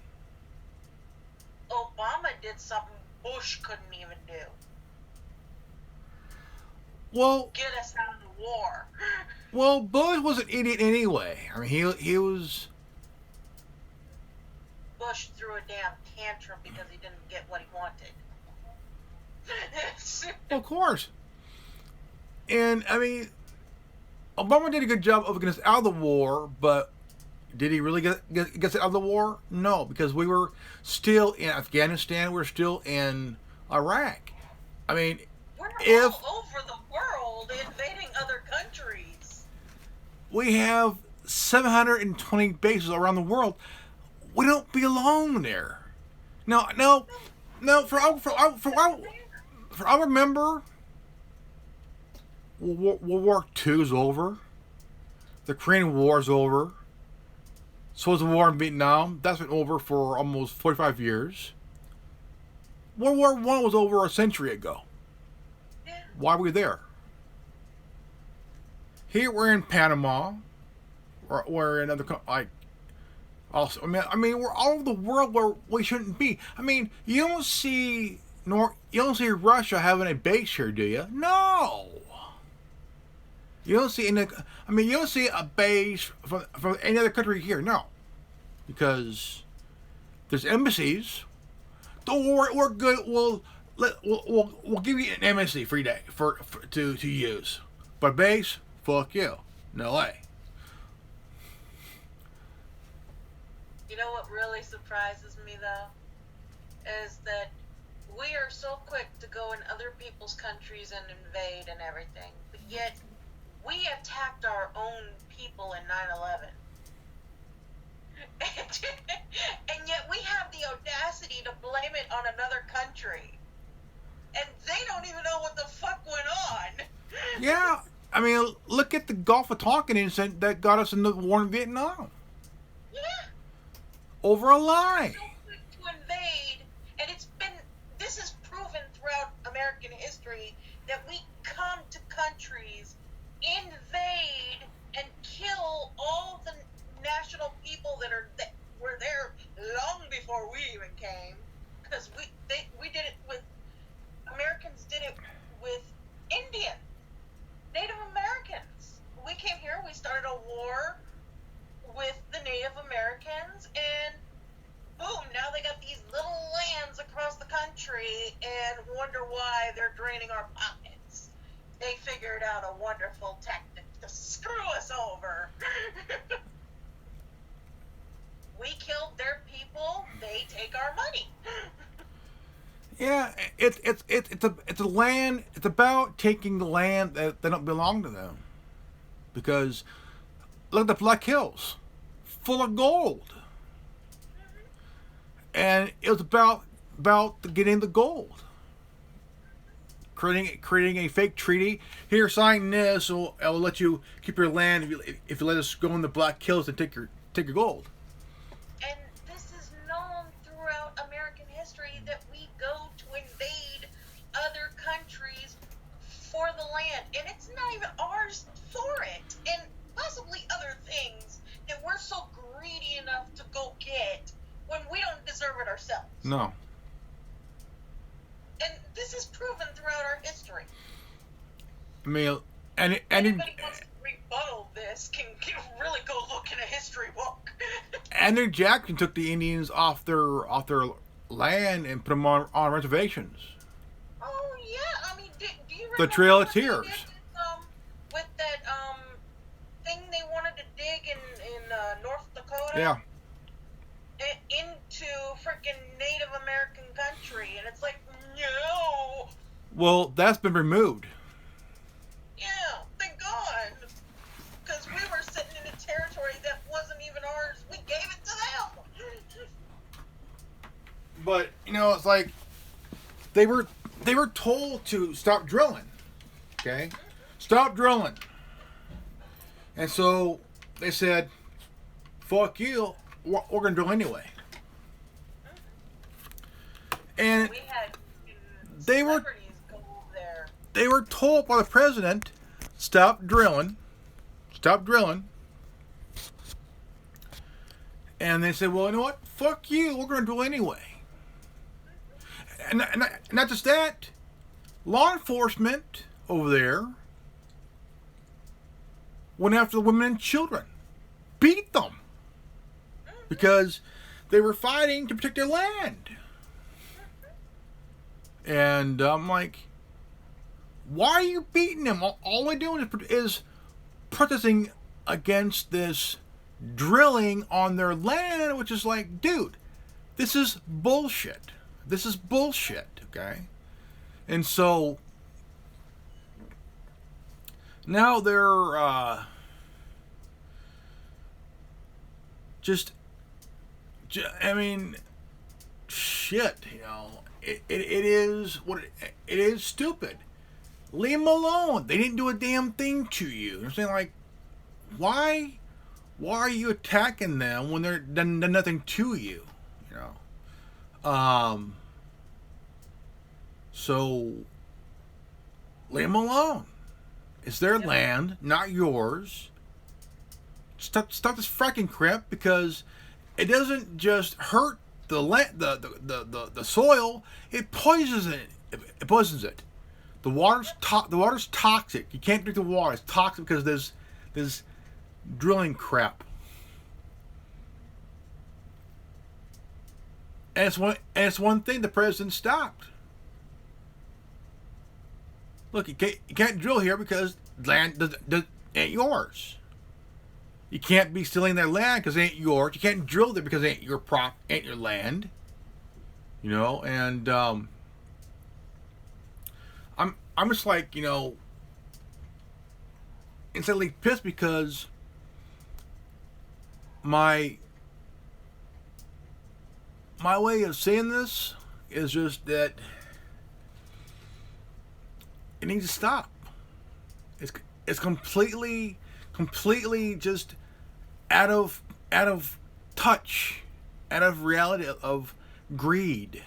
Obama did something Bush couldn't even do. Well, Get us out of the war. Bush was an idiot anyway. I mean, he was. Bush threw a damn tantrum because he didn't get what he wanted. Of course. And, I mean, Obama did a good job of getting us out of the war, but did he really get us out of the war? No, because we were still in Afghanistan, we were still in Iraq. I mean, We're if all over the world invading other countries. we have 720 bases around the world, we don't belong there. No, for I remember World War II is over. The Korean War is over. So is the war in Vietnam. That's been over for almost 45 years. World War I was over a century ago. Yeah. Why were we there? Here we're in Panama. We're in another like. Also, I mean, we're all over the world where we shouldn't be. I mean, you don't see Russia having a base here, do you? No. You don't see you don't see a base from any other country here, no, because there's embassies. Don't worry, we're good. We'll give you an embassy free day to use, but base, fuck you, no way. You know what really surprises me though? Is that we are so quick to go in other people's countries and invade and everything, but yet we attacked our own people in 9/11. And yet we have the audacity to blame it on another country. And they don't even know what the fuck went on. Yeah, I mean, look at the Gulf of Tonkin incident that got us in the war in Vietnam. Yeah. Over a lie. So quick to invade, and this is proven throughout American history that we come to countries, invade, and kill all the national people that were there long before we even came, because we did it with Americans did it with Indian Native Americans. We came here, we started a war with the Native Americans, and boom, now they got these little lands across the country and wonder why they're draining our pockets. They figured out a wonderful tactic to screw us over. We killed their people, they take our money. Yeah, it's a land. It's about taking the land that don't belong to them, because look at the Black Hills, full of gold, and it was about getting the gold, creating a fake treaty. Here, sign this, so I'll let you keep your land if you let us go in the Black Hills and take your gold. And this is known throughout American history that we go to invade other countries for the land, and it's not even ours for it, and possibly other things that we're so greedy enough to go get No. And this is proven throughout our history. I mean, and Anybody wants to rebuttal this can really go look in a history book. Andrew Jackson took the Indians off their land and put them on reservations. Oh yeah, I mean, do you remember The Trail of what they Tears. did with that thing they wanted to dig in North Dakota? Yeah. Into freaking Native American country, and it's like, no. Well, that's been removed. Yeah, thank God, because we were sitting in a territory that wasn't even ours. We gave it to them. But it's like they were told to stop drilling. Okay, stop drilling. And so they said, "Fuck you. We're gonna drill anyway." And We had they were celebrities go there. they were told by the president, "Stop drilling. Stop drilling." And they said, "Well, you know what? Fuck you. We're gonna drill anyway." And not just that, law enforcement over there went after the women and children, beat them because they were fighting to protect their land. And I'm like, why are you beating them? All they're doing is protesting against this drilling on their land, which is like, dude, this is bullshit. This is bullshit, okay? And so now they're I mean, shit, It is what it is. Stupid. Leave them alone. They didn't do a damn thing to you. I'm saying, like, why are you attacking them when they're done nothing to you? So leave them alone. It's their land, not yours. Stop this fracking crap, because it doesn't just hurt the land, the soil. It poisons it. It poisons it. The water's toxic. You can't drink the water. It's toxic because there's this drilling crap. And it's one thing the president stopped. Look, you can't drill here because land ain't yours. You can't be stealing their land because it ain't yours. You can't drill there because it ain't ain't your land. And I'm just like, instantly pissed because my way of seeing this is just that it needs to stop. It's completely just out of touch, out of reality of greed.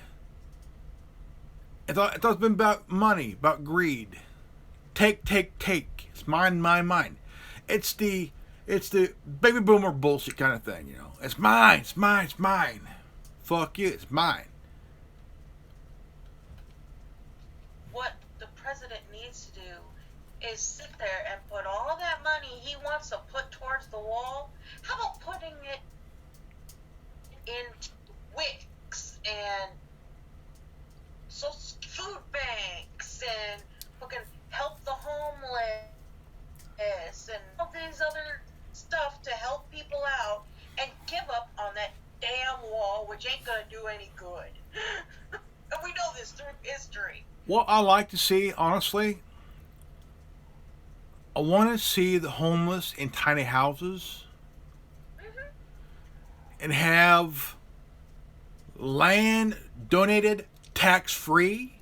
I thought it's been about money, about greed. Take. It's mine. It's the baby boomer bullshit kind of thing, It's mine. Fuck you, it's mine. What the president needs to do is sit there and put all that money he wants to put towards the wall. How about putting it in WICs and food banks and fucking help the homeless and all these other stuff to help people out, and give up on that damn wall, which ain't gonna do any good. And we know this through history. What I like to see, honestly, I want to see the homeless in tiny houses and have land donated tax-free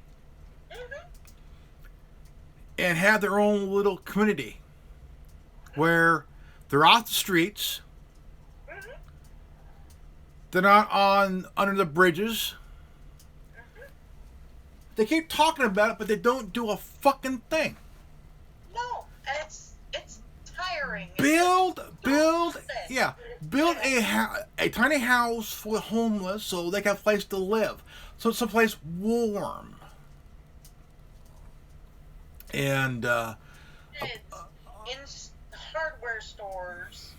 and have their own little community where they're off the streets. They're not under the bridges. They keep talking about it, but they don't do a fucking thing. No, and it's tiring. Build, It's yeah. build a tiny house for the homeless so they have a place to live, so it's someplace warm. And Kids in hardware stores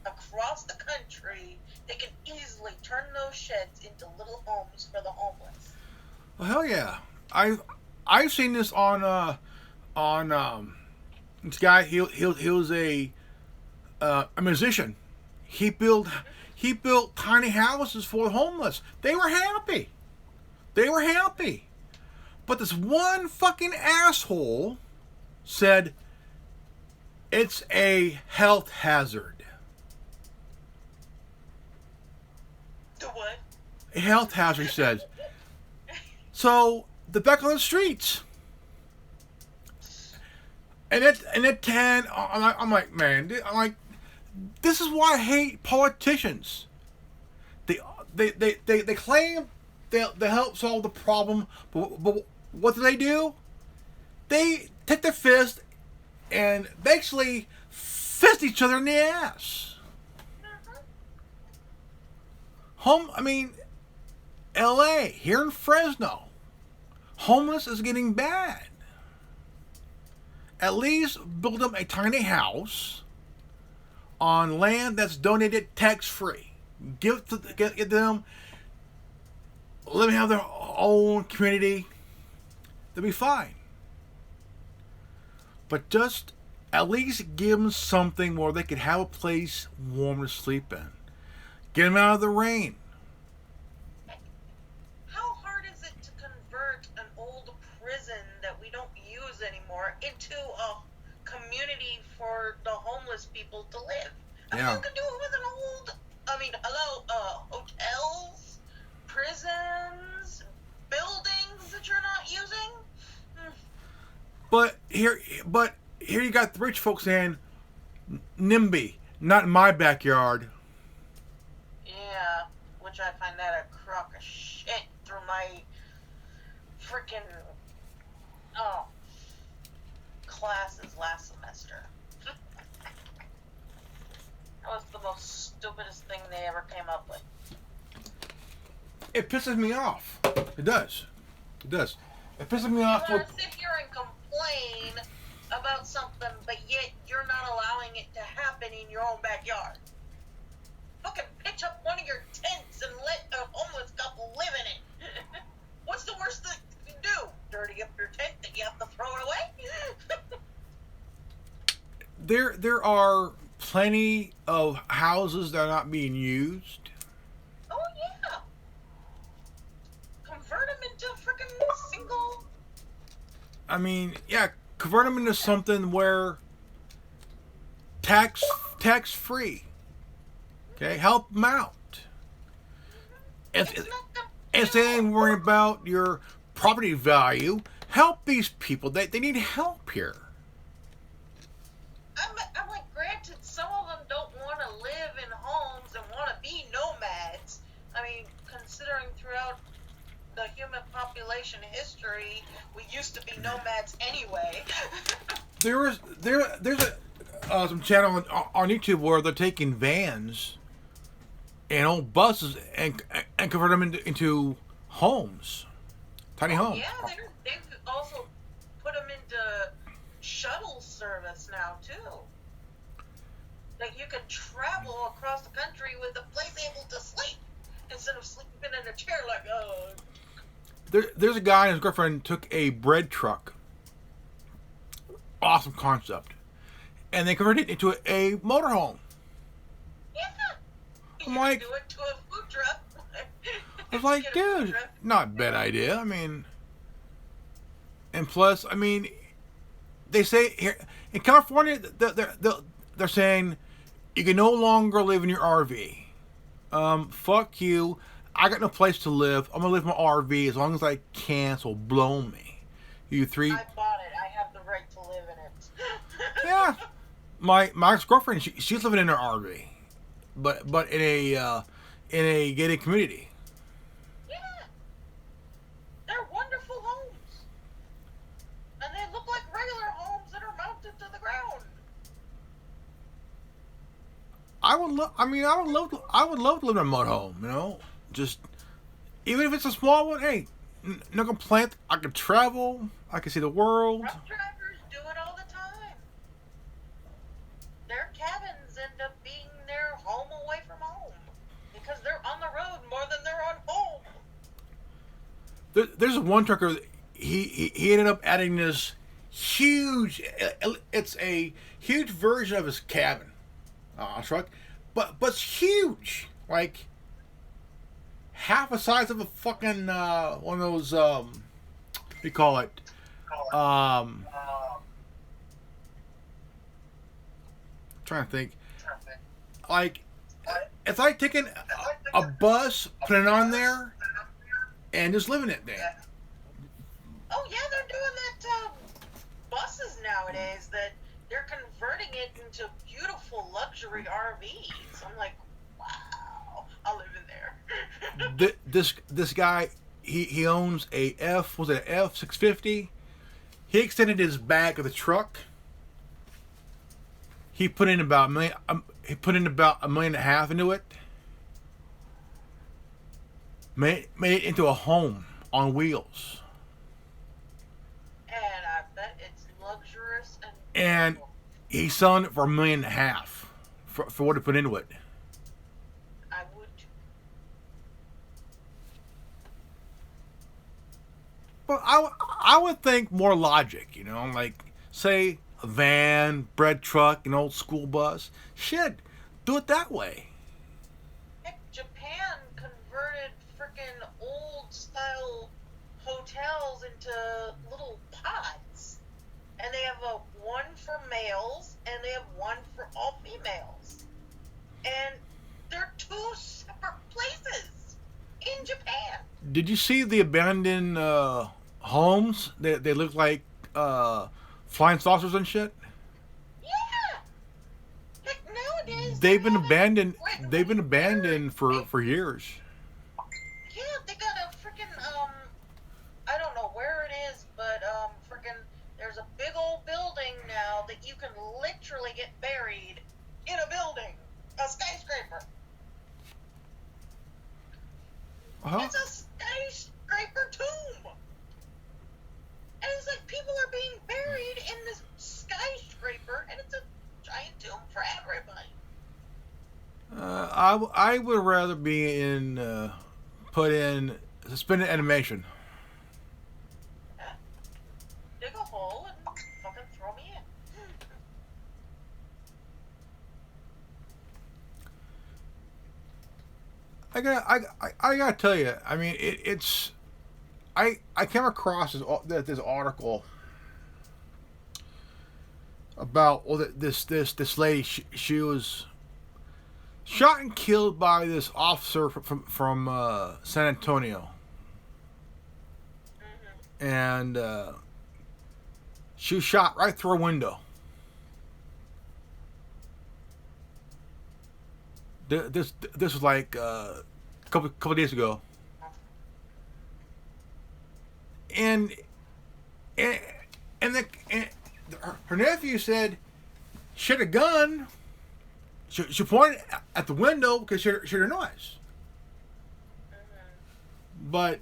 across the country, they can easily turn those sheds into little homes for the homeless. well, hell yeah, I've seen this on this guy. He was a musician. He built tiny houses for the homeless. They were happy. But this one fucking asshole said it's a health hazard. The what? A health hazard, he said. So they're back on the streets. And at 10, I'm like, man, this is why I hate politicians. They claim they help solve the problem, but what do? They take their fist and basically fist each other in the ass. L.A., here in Fresno, homeless is getting bad. At least build them a tiny house on land that's donated tax-free. Give them, let them have their own community. They'll be fine. But just at least give them something where they could have a place warm to sleep in. Get them out of the rain. How hard is it to convert an old prison that we don't use anymore into a community for the homeless people to live? Yeah. You can do it with an old, hotels, prisons, buildings that you're not using. But here you got the rich folks saying, NIMBY, not in my backyard. Yeah, which I find that a crock of shit through my freaking classes last semester. That was the most stupidest thing they ever came up with. It pisses me off. It does. It pisses me off. You want to sit here and complain about something, but yet you're not allowing it to happen in your own backyard. Fucking pitch up one of your tents and let a homeless couple live in it. What's the worst thing you can do? Dirty up your tent that you have to throw it away? There are plenty of houses that are not being used. Oh yeah. Convert them into freaking single. Convert them into something where tax free. Okay, help them out. Instead of worrying about your property value, help these people. They need help here. I'm like, granted, some of them don't want to live in homes and want to be nomads. Considering throughout the human population history, we used to be nomads anyway. There's some channel on YouTube where they're taking vans and old buses and convert them into homes, tiny homes. Yeah, they've also put them into shuttle service now too. Like you can travel across the country with a place able to sleep instead of sleeping in a chair like There's a guy and his girlfriend took a bread truck. Awesome concept. And they converted it into a motorhome. Yeah. I'm You like- can do it to a food truck. I was like, Get a food dude, truck. not a bad idea. And plus, they say here in California, they're saying you can no longer live in your RV. Fuck you. I got no place to live. I'm gonna live in my RV as long as I can. So blow me. You three. I bought it. I have the right to live in it. Yeah. My ex-girlfriend, she's living in her RV, but in a gated community. Yeah. They're wonderful homes. And they look like regular homes that are mounted to the ground. I would love. I mean, I would love to live in a motorhome. You know, just even if it's a small one. Hey, no complaint. I could travel. I could see the world. Truck drivers do it all the time. Their cabins end up being their home away from home because they're on the road more than they're on home. There's one trucker. He ended up adding this huge. It's a huge version of his cabin truck, but it's huge. Like half the size of a fucking one of those. What do you call it? Trying to think. Like it's like taking a bus, putting it on there, and just living it there. Oh yeah, they're doing that buses nowadays that they're converting it into beautiful luxury RVs. I'm like, wow, I'll live in there. This guy, he owns a F650. He extended his back of the truck. He put in about $1 million. He put in about $1.5 million into it. Made it into a home on wheels. And I bet it's luxurious And he's selling it for $1.5 million for what he put into it. I would. But I would think more logic, you know, like say a van, bread truck, an old school bus. Shit, do it that way. Heck, Japan converted freaking old style hotels into little pods. And they have one for males and they have one for all females. And they're two separate places in Japan. Did you see the abandoned homes? They look like flying saucers and shit. Yeah. Heck, nowadays They've been have it abandoned. right They've been away. abandoned for years. Yeah, they got a freaking I don't know where it is, but freaking there's a big old building now that you can literally get buried in a building, a skyscraper. Uh-huh. It's a skyscraper tomb. And it's like people are being buried in this skyscraper, and it's a giant tomb for everybody. I would rather be put in suspended animation. Yeah. Dig a hole and fucking throw me in. I gotta tell you. I mean, it's. I came across this article about this lady. She was shot and killed by this officer from San Antonio, and she was shot right through a window. This was like a couple days ago. And her nephew said she had a gun. She pointed at the window because she heard a noise. But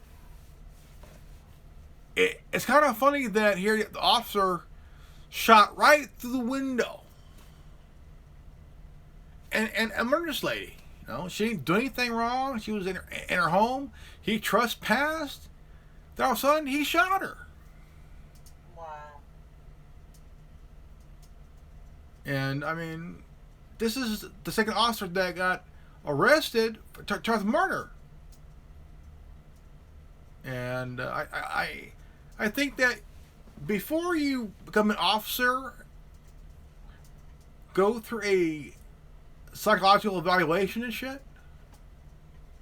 it's kind of funny that here the officer shot right through the window. And remember this lady, you know, she didn't do anything wrong. She was in her home. He trespassed. Then all of a sudden, he shot her. Wow. And, I mean, this is the second officer that got arrested for charged with murder. And I think that before you become an officer, go through a psychological evaluation and shit.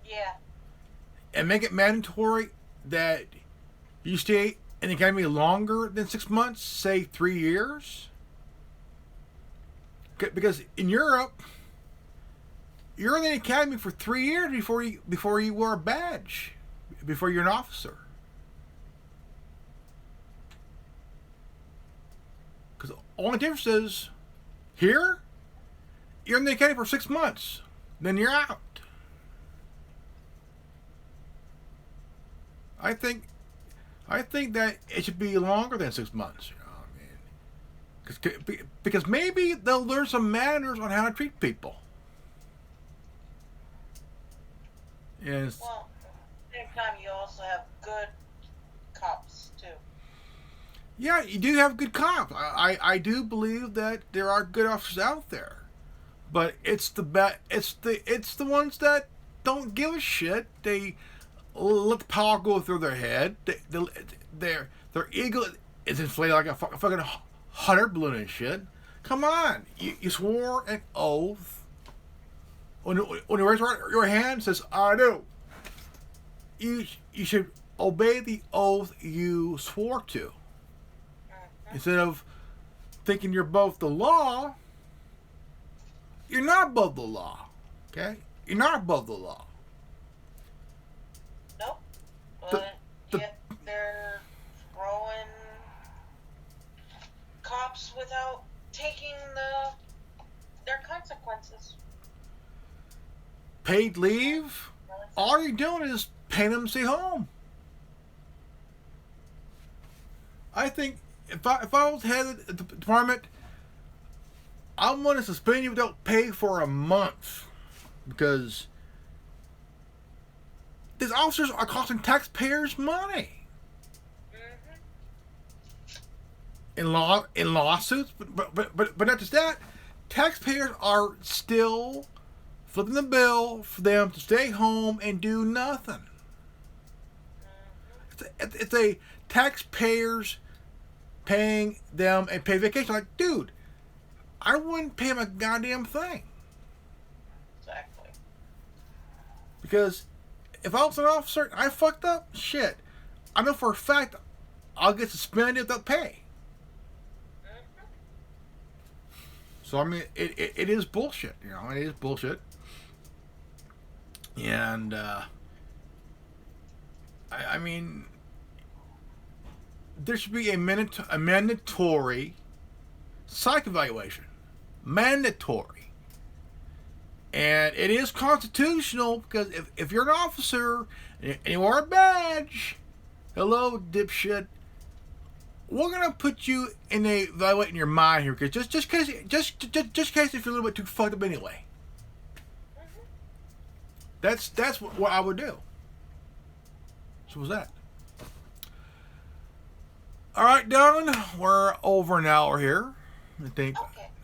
Yeah. And make it mandatory that you stay in the academy longer than 6 months, say 3 years. Because in Europe, you're in the academy for 3 years before you wear a badge, before you're an officer. Because the only difference is here, you're in the academy for 6 months. Then you're out. I think that it should be longer than 6 months. You know, I mean, because maybe they'll learn some manners on how to treat people. And Well, at the same time, you also have good cops too. yeah, you do have good cops. I do believe that there are good officers out there, but it's the ones that don't give a shit. They let the power go through their head. Their ego is inflated like a fucking hot air balloon and shit. Come on, you swore an oath. When you raise your hand and says I do, you should obey the oath you swore to. Instead of thinking you're above the law, you're not above the law. Okay? You're not above the law. Nope. The- But the- yet they're throwing cops without taking their consequences. Paid leave, all you're doing is paying them to stay home. I think if I was head of the department, I'm going to suspend you without pay for a month, because these officers are costing taxpayers money in lawsuits. But not just that, taxpayers are still flipping the bill for them to stay home and do nothing. It's a taxpayers paying them a paid vacation. Like, dude, I wouldn't pay him a goddamn thing. Exactly. Because if I was an officer and I fucked up, shit, I know for a fact I'll get suspended without pay. So, I mean, it is bullshit. You know, it is bullshit. And, I mean, there should be a mandatory psych evaluation. Mandatory. And it is constitutional, because if you're an officer and you wear a badge, hello, dipshit, we're gonna put you in a evaluate in your mind here, because just in case if you're a little bit too fucked up anyway. That's what I would do. So what's that? All right, Don, we're over an hour here. Okay.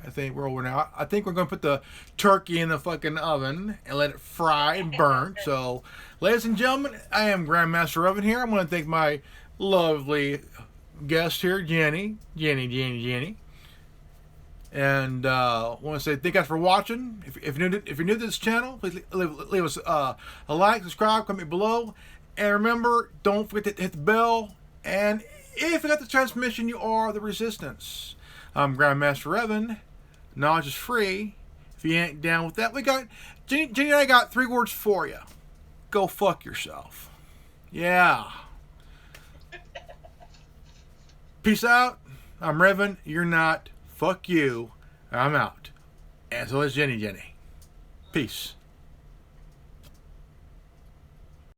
I think we're over now. I think we're going to put the turkey in the fucking oven and let it fry and burn. So, ladies and gentlemen, I am Grandmaster Oven here. I want to thank my lovely guest here, Jenny. And I want to say thank you guys for watching. If you're new to this channel, please leave us a like, subscribe, comment below. And remember, don't forget to hit the bell. And if you got the transmission, you are the resistance. I'm Grandmaster Evan. Knowledge is free. If you ain't down with that, we got Jenny and I got 3 words for you. Go fuck yourself. Yeah. Peace out. I'm Revan. You're not. Fuck you. I'm out. And so is Jenny. Peace.